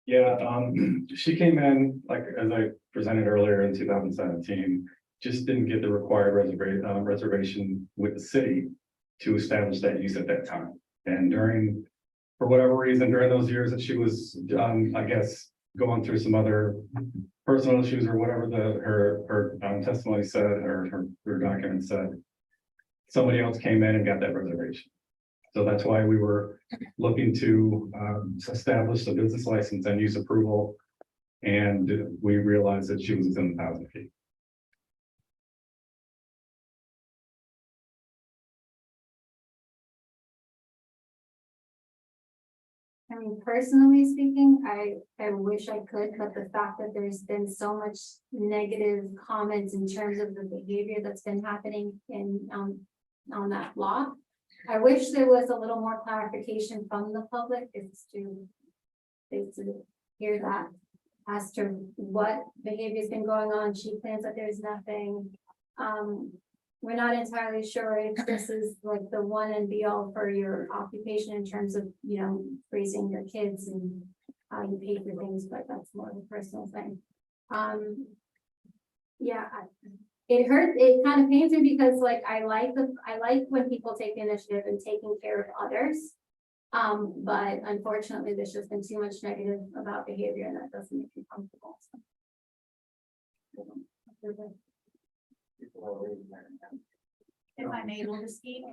Yeah, she came in, like, as I presented earlier in 2017, just didn't get the required reservation with the city to establish that use at that time. And for whatever reason, during those years that she was, I guess, going through some other personal issues or whatever her testimony said, or her document said, somebody else came in and got that reservation. So that's why we were looking to establish the business license and use approval. And we realized that she was within 1,000 feet. I mean, personally speaking, I wish I could, but the fact that there's been so much negative comments in terms of the behavior that's been happening on that block. I wish there was a little more clarification from the public is to hear that as to what behavior's been going on. She claims that there's nothing. We're not entirely sure if this is like the one and be all for your occupation in terms of, you know, raising your kids and how you pay for things, but that's more of a personal thing. Yeah, it hurts, it kind of pains me because like, I like when people take the initiative and taking care of others. But unfortunately, there's just been too much negative about behavior and that doesn't make me comfortable. If I'm able to speak.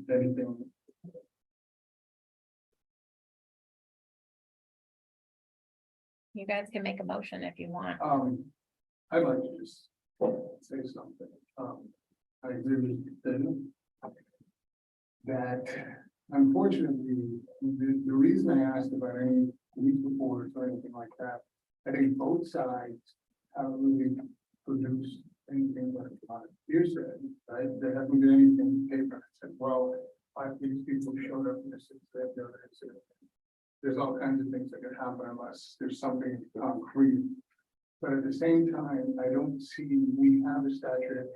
Anything? You guys can make a motion if you want. I'd like to just say something. I agree with them. That unfortunately, the reason I asked about any police reports or anything like that, I think both sides haven't really produced anything but hearsay, right? There hasn't been anything in the paper that said, well, 5 police people showed up in this incident. There's all kinds of things that could happen unless there's something concrete. But at the same time, I don't see, we have a statute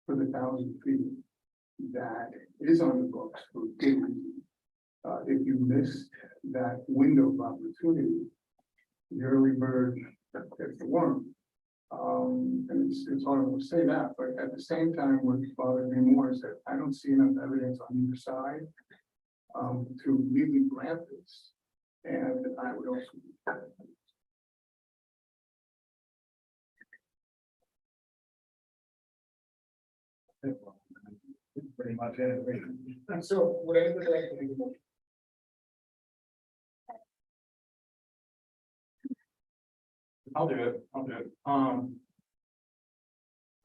for the 1,000 feet that is on the books for good reason. If you missed that window of opportunity, the early bird gets the worm. And it's hard to say that, but at the same time, what bothers me more is that I don't see enough evidence on either side to really grant this. And I would also. Pretty much it. And so whatever that. I'll do it.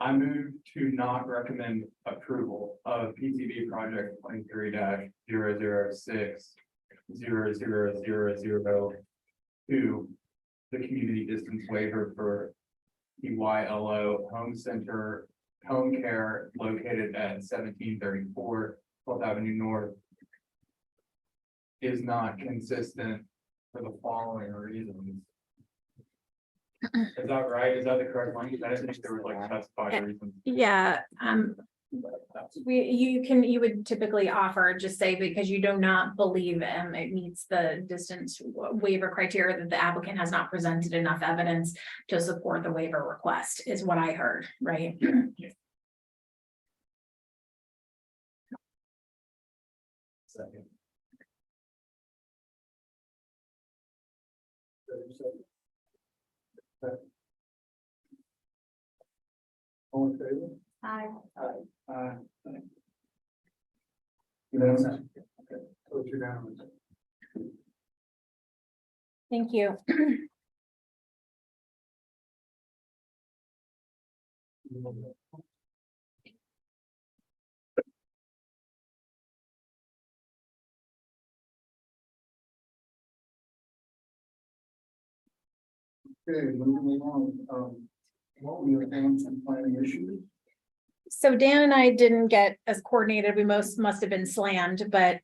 I move to not recommend approval of PCB project 23-006-00002. The community distance waiver for EYLO home center home care located at 1734 12th Avenue North is not consistent for the following reasons. Is that right? Is that the correct language? I didn't think there was like specified reasons. Yeah, you would typically offer, just say, because you do not believe it meets the distance waiver criteria, that the applicant has not presented enough evidence to support the waiver request, is what I heard, right? Second. All in favor? Aye. Unanimous? Okay, so it's unanimous. Thank you. Okay, moving along, what we are doing some planning issues. So Dan and I didn't get as coordinated. We must have been slammed, but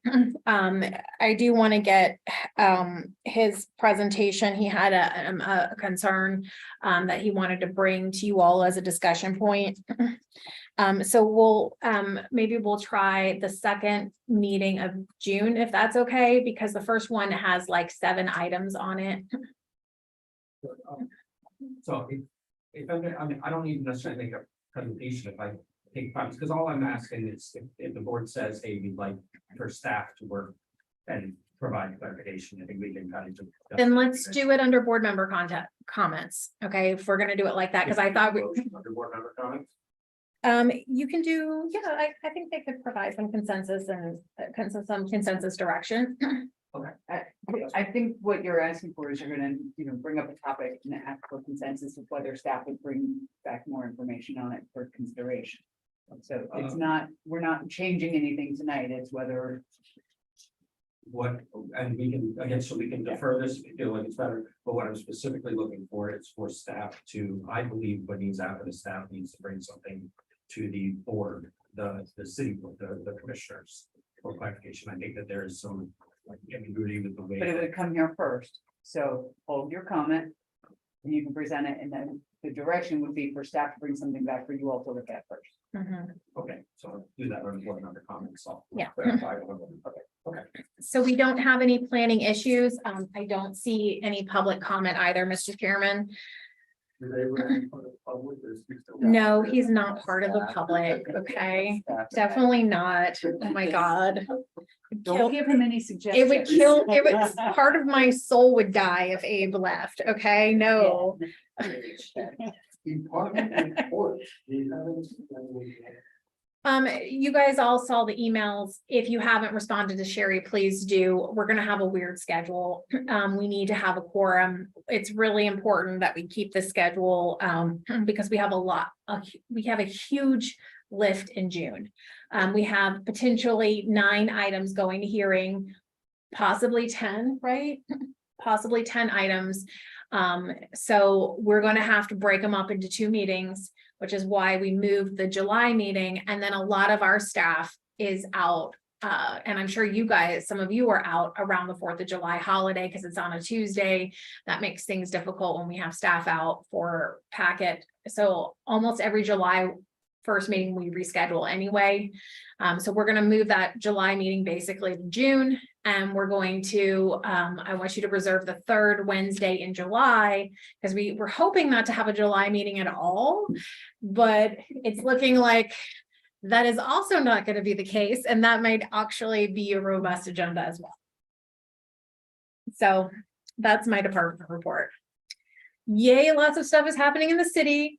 I do want to get his presentation. He had a concern that he wanted to bring to you all as a discussion point. So we'll maybe we'll try the second meeting of June, if that's okay, because the first one has like 7 items on it. So if I mean, I don't even necessarily make a presentation if I take time, because all I'm asking is if the board says, hey, we'd like for staff to work and provide clarification, I think we can kind of. Then let's do it under board member comments, okay, if we're gonna do it like that, because I thought we. Under board member comments. You can do, yeah, I think they could provide some consensus and some consensus direction. I think what you're asking for is you're gonna, bring up a topic and ask for consensus of whether staff would bring back more information on it for consideration. So it's not, we're not changing anything tonight, it's whether. What, and we can, again, so we can defer this if you feel like it's better, but what I'm specifically looking for is for staff to, I believe what needs out of the staff needs to bring something to the board, the city, board, the commissioners for clarification. I think that there is some like ambiguity with the way. But it would come here first, so hold your comment. And you can present it, and then the direction would be for staff to bring something back for you all to look at first. Okay, so I'll do that on one other comments. I'll Yeah. clarify. Okay. So we don't have any planning issues. I don't see any public comment either, Mr. Chairman. No, he's not part of the public, okay? Definitely not. Oh my God. Don't give him any It suggestions. would kill, it would, part of my soul would die if Abe left, okay? No. Department reports. You guys all saw the emails. If you haven't responded to Sherry, please do. We're gonna have a weird schedule. We need to have a quorum. It's really important that we keep the schedule, because we have we have a huge lift in June. We have potentially 9 items going to hearing, possibly 10, right? Possibly 10 items. So we're gonna have to break them up into 2 meetings, which is why we moved the July meeting. And then a lot of our staff is out. And I'm sure you guys, some of you are out around the 4th of July holiday because it's on a Tuesday. That makes things difficult when we have staff out for packet. So almost every July 1st meeting we reschedule anyway. So we're going to move that July meeting basically to June. And we're going to, I want you to reserve the 3rd Wednesday in July, because we were hoping not to have a July meeting at all, but it's looking like that is also not going to be the case. And that might actually be a robust agenda as well. So that's my department report. Yay, lots of stuff is happening in the city.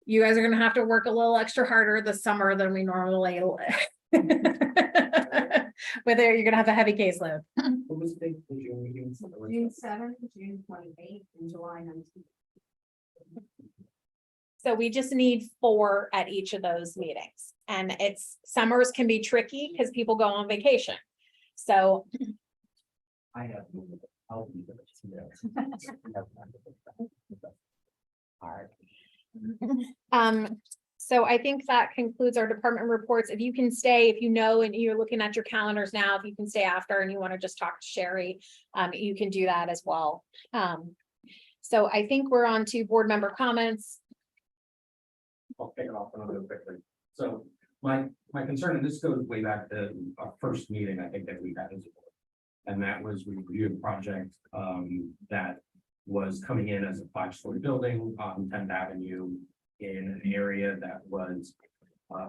You guys are going to have to work a little extra harder this summer than we normally whether you're gonna have a heavy caseload. What was the date for June meetings? June 7th, June 28th, and July 19th. So we just need 4 at each of those meetings. And summers can be tricky because people go on vacation. So I have. I'll be there. So I think that concludes our department reports. If you can stay, if you know, and you're looking at your calendars now, if you can stay after and you want to just talk to Sherry, you can do that as well. So I think we're on to board member comments. I'll pick it off another quickly. So my concern, and this goes way back to our first meeting, I think that we had as a board. And that was we reviewed a project that was coming in as a 5-story building on 10th Avenue in an area that was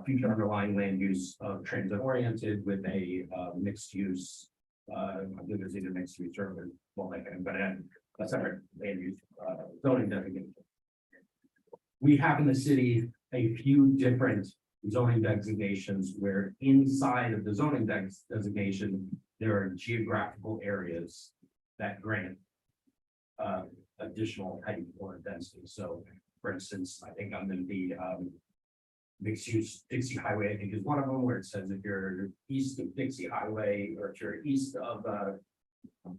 future underlying land use of transit oriented with a mixed use. I believe it was either mixed use or multi-family, but a separate land use zoning designation. We have in the city a few different zoning designations where inside of the zoning designation, there are geographical areas that grant additional height or density. So for instance, I think I'm in the mixed use Dixie Highway, I think is one of them, where it says if you're east of Dixie Highway, or if you're east of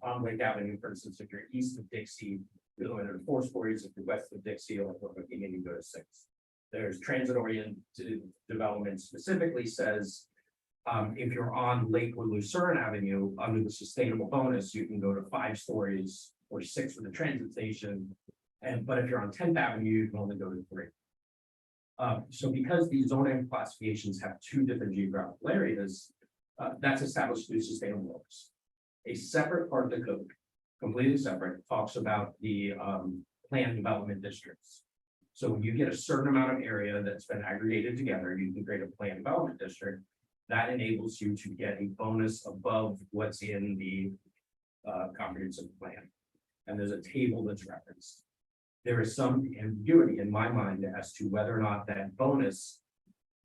on Lake Avenue, for instance, if you're east of Dixie, you're limited to 4 stories. If you're west of Dixie, or you go to 6. there's transit oriented development specifically says. If you're on Lakewood Lucerne Avenue, under the sustainable bonus, you can go to 5 stories or 6 with the transit station. But if you're on 10th Avenue, you can only go to 3. So because these zoning classifications have 2 different geographical areas, that's established through sustainable bonus. A separate part of the code, completely separate, talks about the planned development districts. So when you get a certain amount of area that's been aggregated together, you can create a planned development district. That enables you to get a bonus above what's in the comprehensive plan. And there's a table that's referenced. There is some ambiguity in my mind as to whether or not that bonus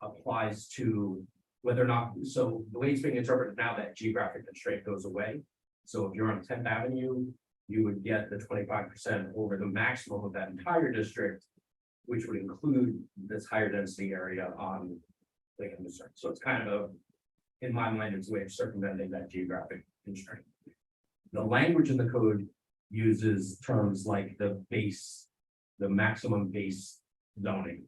applies to whether or not, so the way it's being interpreted now, that geographic constraint goes away. So if you're on 10th Avenue, you would get the 25% over the maximum of that entire district, which would include this higher density area on Lake Lucerne. So it's kind of in my mind, it's a way of circumventing that geographic constraint. The language in the code uses terms like the maximum base zoning.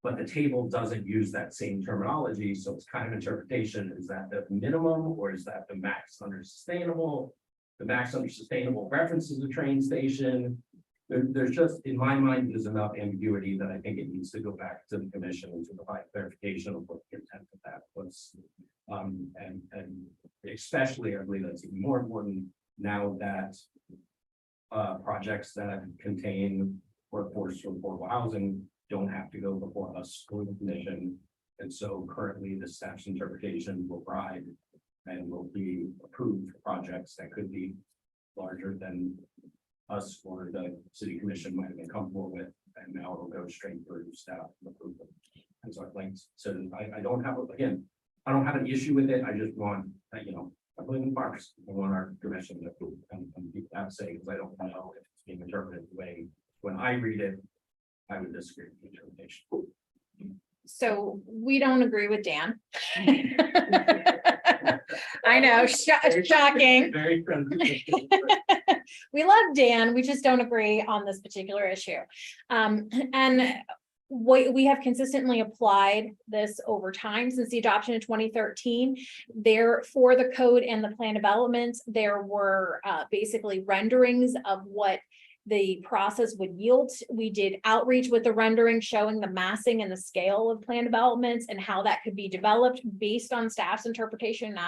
But the table doesn't use that same terminology, so it's kind of interpretation. Is that the minimum or is that the max under sustainable? The max under sustainable references the train station. There's just, in my mind, there's enough ambiguity that I think it needs to go back to the commission and to provide clarification of what the intent of that was. And especially, I believe that's even more important now that projects that contain workforce or affordable housing don't have to go before us or the commission. And so currently the staff's interpretation will ride and will be approved for projects that could be larger than us or the city commission might have been comfortable with, and now it'll go straight through staff approval. And so I'd like, so I don't have, again, I don't have an issue with it. I just want, I believe in parks. I want our commission to approve and people have to say, because I don't know if it's being interpreted the way, when I read it, I would disagree with the interpretation. So we don't agree with Dan. I know, shocking. Very friendly. We love Dan, we just don't agree on this particular issue. And we have consistently applied this over time since the adoption in 2013. There, for the code and the plan development, there were basically renderings of what the process would yield. We did outreach with the rendering showing the massing and the scale of plan developments and how that could be developed based on staff's interpretation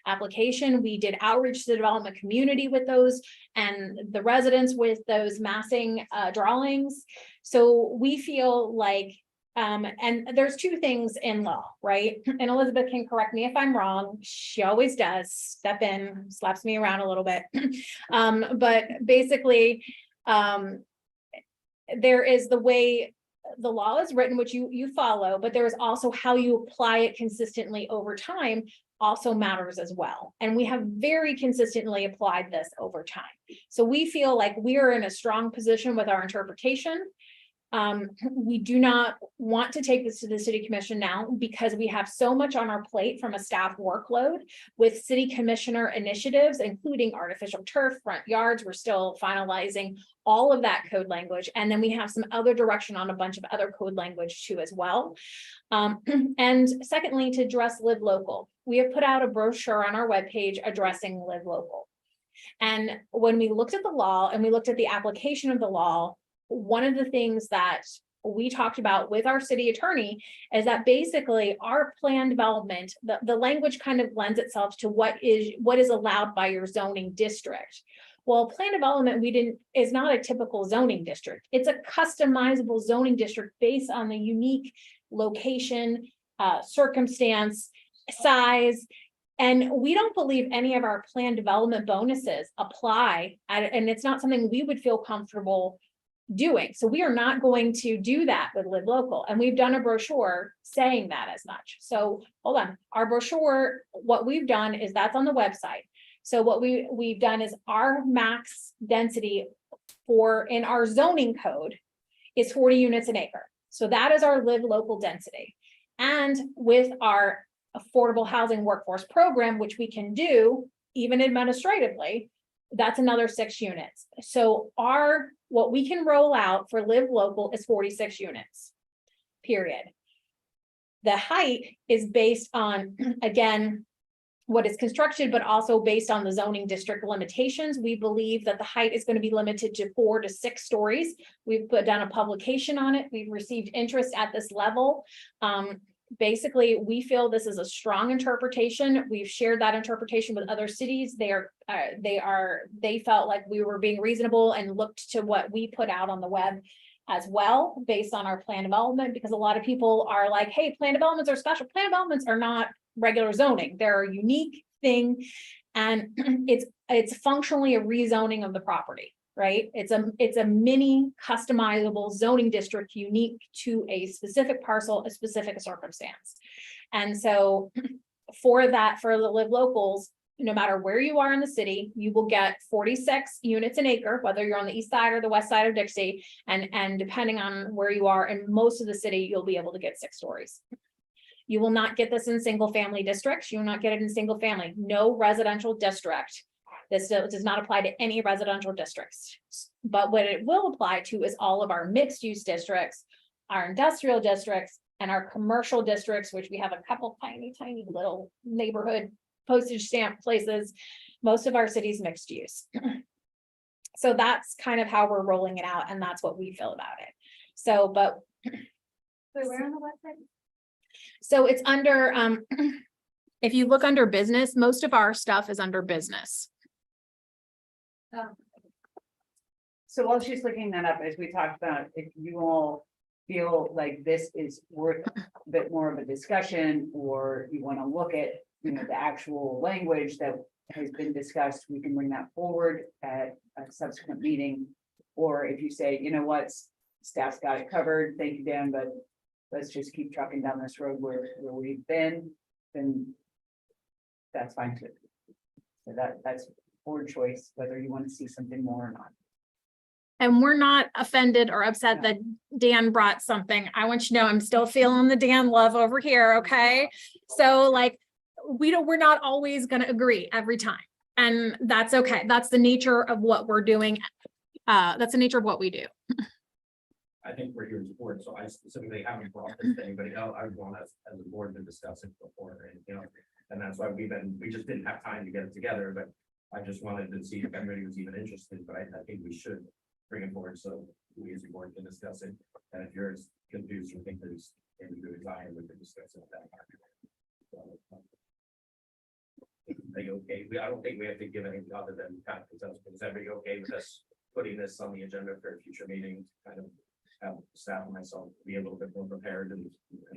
application. We did outreach to the development community with those and the residents with those massing drawings. So we feel like, and there's 2 things in law, right? And Elizabeth can correct me if I'm wrong. She always does step in, slaps me around a little bit. But basically, there is the way the law is written, which you follow, but there is also how you apply it consistently over time also matters as well. And we have very consistently applied this over time. So we feel like we are in a strong position with our interpretation. We do not want to take this to the city commission now because we have so much on our plate from a staff workload with city commissioner initiatives, including artificial turf, front yards. We're still finalizing all of that code language. And then we have some other direction on a bunch of other code language too as well. And secondly, to address Live Local, we have put out a brochure on our webpage addressing Live Local. And when we looked at the law and we looked at the application of the law, one of the things that we talked about with our city attorney is that basically our plan development, the language kind of lends itself to what is allowed by your zoning district. Well, plan development is not a typical zoning district. It's a customizable zoning district based on the unique location, circumstance, size. And we don't believe any of our plan development bonuses apply, and it's not something we would feel comfortable doing. So we are not going to do that with Live Local. And we've done a brochure saying that as much. So hold on, our brochure, what we've done is that's on the website. So what we've done is our max density in our zoning code is 40 units an acre. So that is our Live Local density. And with our affordable housing workforce program, which we can do even administratively, that's another 6 units. So what we can roll out for Live Local is 46 units. period. The height is based on, again, what is constructed, but also based on the zoning district limitations. We believe that the height is going to be limited to 4 to 6 stories. We've put down a publication on it. We've received interest at this level. Basically, we feel this is a strong interpretation. We've shared that interpretation with other cities. They felt like we were being reasonable and looked to what we put out on the web as well, based on our plan development, because a lot of people are like, hey, plan developments are special. Plan developments are not regular zoning. They're a unique thing. And it's functionally a rezoning of the property, right? It's a mini customizable zoning district unique to a specific parcel, a specific circumstance. And so for the live locals, no matter where you are in the city, you will get 46 units an acre, whether you're on the east side or the west side of Dixie. And depending on where you are in most of the city, you'll be able to get 6 stories. You will not get this in single family districts. You will not get it in single family. No residential district. This does not apply to any residential districts. But what it will apply to is all of our mixed use districts, our industrial districts, and our commercial districts, which we have a couple tiny little neighborhood postage stamp places. Most of our cities mixed use. So that's kind of how we're rolling it out, and that's what we feel about it. So, but Wait, where on the website? so it's under, if you look under business, most of our stuff is under business. So while she's looking that up, as we talked about, if you all feel like this is worth a bit more of a discussion, or you want to look at, the actual language that has been discussed, we can bring that forward at a subsequent meeting. Or if you say, you know what, staff's got it covered, thank you, Dan, but let's just keep trucking down this road where we've been, then that's fine too. So that's board choice, whether you want to see something more or not. And we're not offended or upset that Dan brought something. I want you to know I'm still feeling the Dan love over here, okay? So like, we're not always gonna agree every time. And that's okay. That's the nature of what we're doing. That's the nature of what we do. I think we're here as a board, so I specifically haven't brought this to anybody else. I want us as a board to discuss it before, and that's why we just didn't have time to get it together, but I just wanted to see if everybody was even interested, but I think we should bring it forward so we as a board can discuss it. And if you're as confused or think there's any good design, we can discuss it at that time. Are you okay? I don't think we have to give anything other than kind of consensus. Is everybody okay with us putting this on the agenda for a future meeting? Kind of have staff and myself be a little bit more prepared and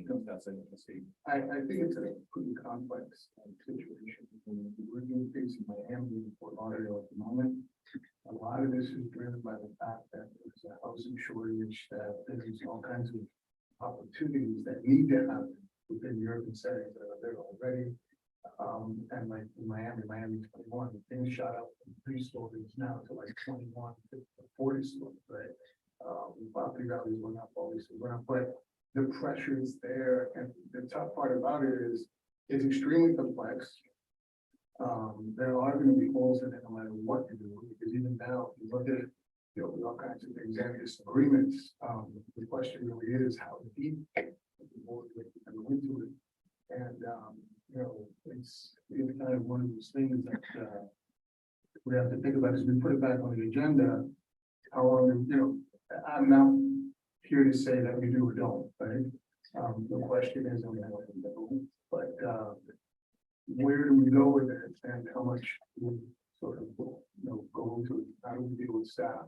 discuss it and see. I think it's a pretty complex situation. We're doing things in Miami and Fort Lauderdale at the moment. A lot of this is driven by the fact that there's a housing shortage, that there's all kinds of opportunities that need to happen within the urban settings that are there already. And like in Miami 21, things shot up from 3 stories now to like 21 to 40 stories, right? Property values went up, obviously went up, but the pressure is there. And the tough part about it is it's extremely complex. There are going to be holes in it no matter what you do, because even now, if you look at, with all kinds of things and disagreements, the question really is how deep the board would go into it. And, it's kind of one of those things that we have to think about as we put it back on the agenda. How long, I'm not here to say that we do or don't, right? The question is, but where do we go with it, and how much we sort of, go into it? How do we deal with staff?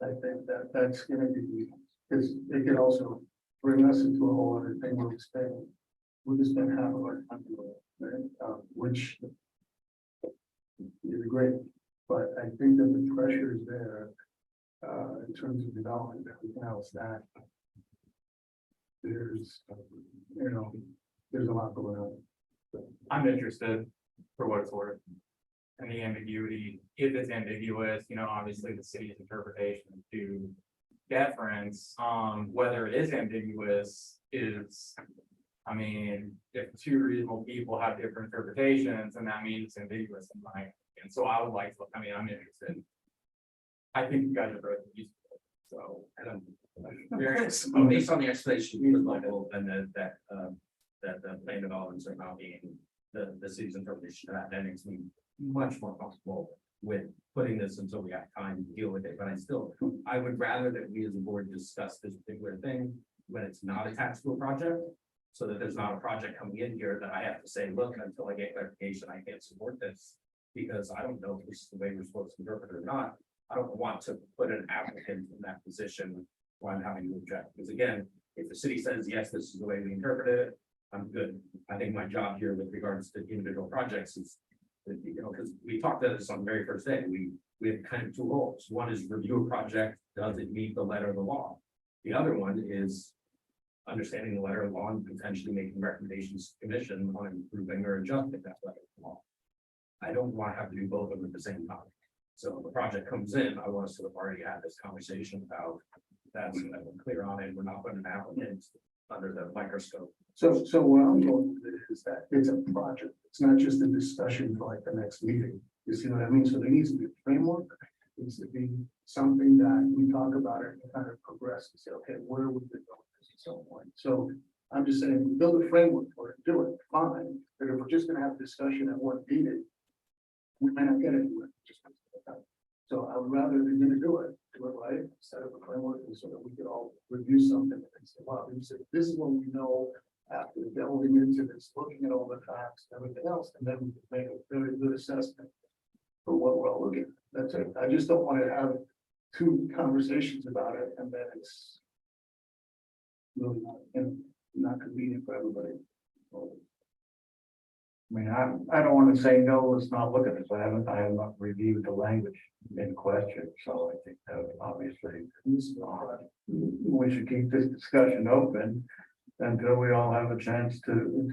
I think that's going to be, because it could also bring us into a whole other thing where we spend half of our time doing it, right? Which is great, but I think that the pressure is there in terms of development that we can house that. There's, there's a lot going on. I'm interested for what it's worth. And the ambiguity, if it's ambiguous, obviously the city's interpretation to deference, whether it is ambiguous is, if 2 reasonable people have different interpretations, and that means it's ambiguous in my opinion. So I would like to, I'm interested. I think you guys are both useful, so. based on the explanation with Michael and that the plan developments are not being the city's interpretation of that, that makes me much more comfortable with putting this until we have time to deal with it, but I would rather that we as a board discuss this particular thing when it's not attached to a project. So that there's not a project coming in here that I have to say, look, until I get clarification, I can't support this. Because I don't know if this is the way we're supposed to interpret it or not. I don't want to put an applicant in that position where I'm having to object. Because again, if the city says, yes, this is the way we interpret it, I'm good. I think my job here with regards to individual projects is, you know, because we talked about this on the very first day, we have kind of two roles. One is review a project, does it meet the letter of the law? The other one is understanding the letter of law and potentially making recommendations to the commission on improving or adjusting that letter of law. I don't want to have to do both of them at the same time. So if the project comes in, I want us to have already had this conversation about that, so that we're clear on it. We're not putting an applicant under the microscope. So what I'm going with is that it's a project. It's not just a discussion for like the next meeting. You see what I mean? So there needs to be a framework. There needs to be something that we talk about it and kind of progress and say, okay, where would we go with this at some point? So I'm just saying, build a framework for it, do it, fine. But if we're just gonna have a discussion at what needed, we might not get anywhere. So I would rather, if you're gonna do it right, set up a framework so that we can all review something and say, wow, this is what we know after delving into this, looking at all the facts, and everything else, and then we can make a very good assessment for what we're all looking at. That's it. I just don't want to have two conversations about it and then it's really not convenient for everybody. I mean, I don't want to say, no, let's not look at this. I have not reviewed the language in question, so I think that obviously we should keep this discussion open until we all have a chance to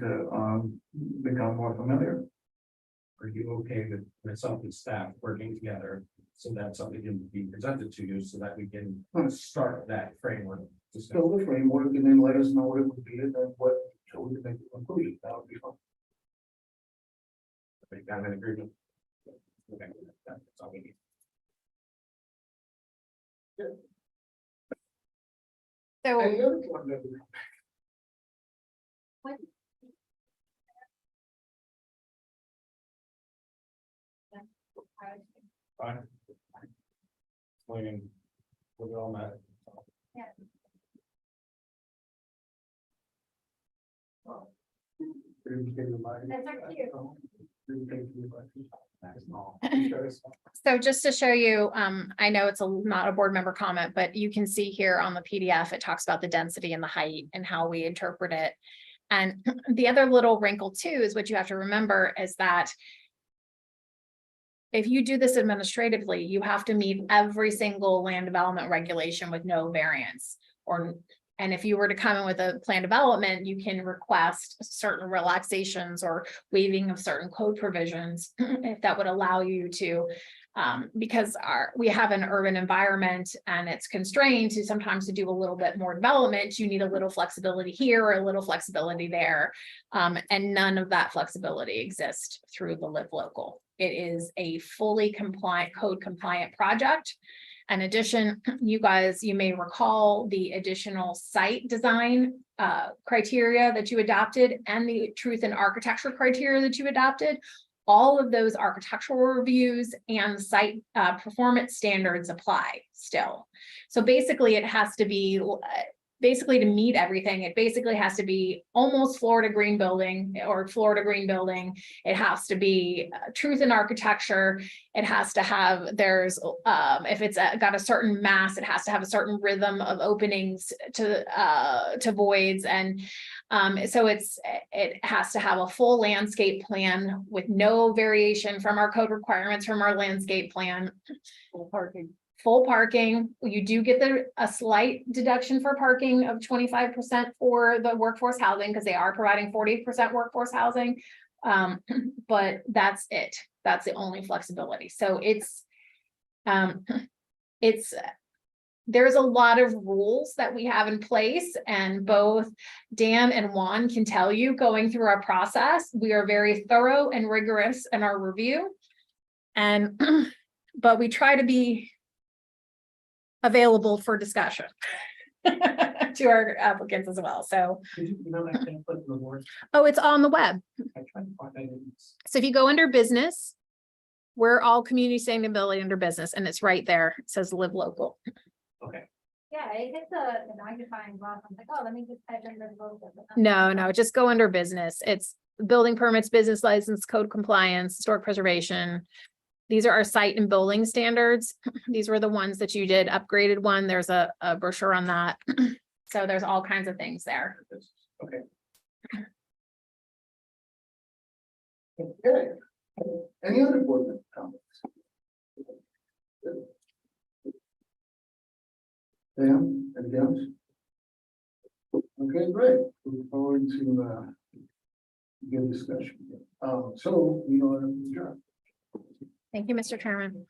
become more familiar. Are you okay with myself and staff working together so that something can be presented to you so that we can start that framework? Build the framework and then let us know what it would be and then what, so we can make a conclusion. That would be fun. I'm in agreement. Okay, that's all we need. So And the other one that we- Fine. Waiting. We're all met. So just to show you, I know it's not a board member comment, but you can see here on the PDF, it talks about the density and the height and how we interpret it. And the other little wrinkle too is what you have to remember is that if you do this administratively, you have to meet every single land development regulation with no variance and if you were to come in with a plan development, you can request certain relaxations or waiving of certain code provisions if that would allow you to, because we have an urban environment and it's constrained to sometimes to do a little bit more development, you need a little flexibility here or a little flexibility there. And none of that flexibility exists through the Live Local. It is a fully compliant, code compliant project. In addition, you may recall the additional site design criteria that you adopted and the truth in architecture criteria that you adopted. All of those architectural reviews and site performance standards apply still. So basically it has to be, to meet everything, it basically has to be almost Florida Green Building or Florida Green Building. It has to be truth in architecture. It has to have, if it's got a certain mass, it has to have a certain rhythm of openings to voids. And so it has to have a full landscape plan with no variation from our code requirements from our landscape plan. Full parking, you do get a slight deduction for parking of 25% for the workforce housing because they are providing 40% workforce housing. But that's it. That's the only flexibility. So there's a lot of rules that we have in place, and both Dan and Juan can tell you going through our process, we are very thorough and rigorous in our review. And but we try to be available for discussion. to our applicants as well. So, Did you know that thing put in the board? oh, it's on the web. I tried to find, I didn't. So if you go under business, we're all community sustainability under business, and it's right there. It says live local. Okay. Yeah, it hits the magnifying glass. I'm like, oh, let me just type in the logo. No, just go under business. It's building permits, business license, code compliance, historic preservation. These are our site and building standards. These were the ones that you did, upgraded one. There's a brochure on that. So there's all kinds of things there. Okay. Okay. Any other board member comments? Sam, anything else? Okay, great. Looking forward to good discussion. So we are adjourned. Thank you, Mr. Chairman.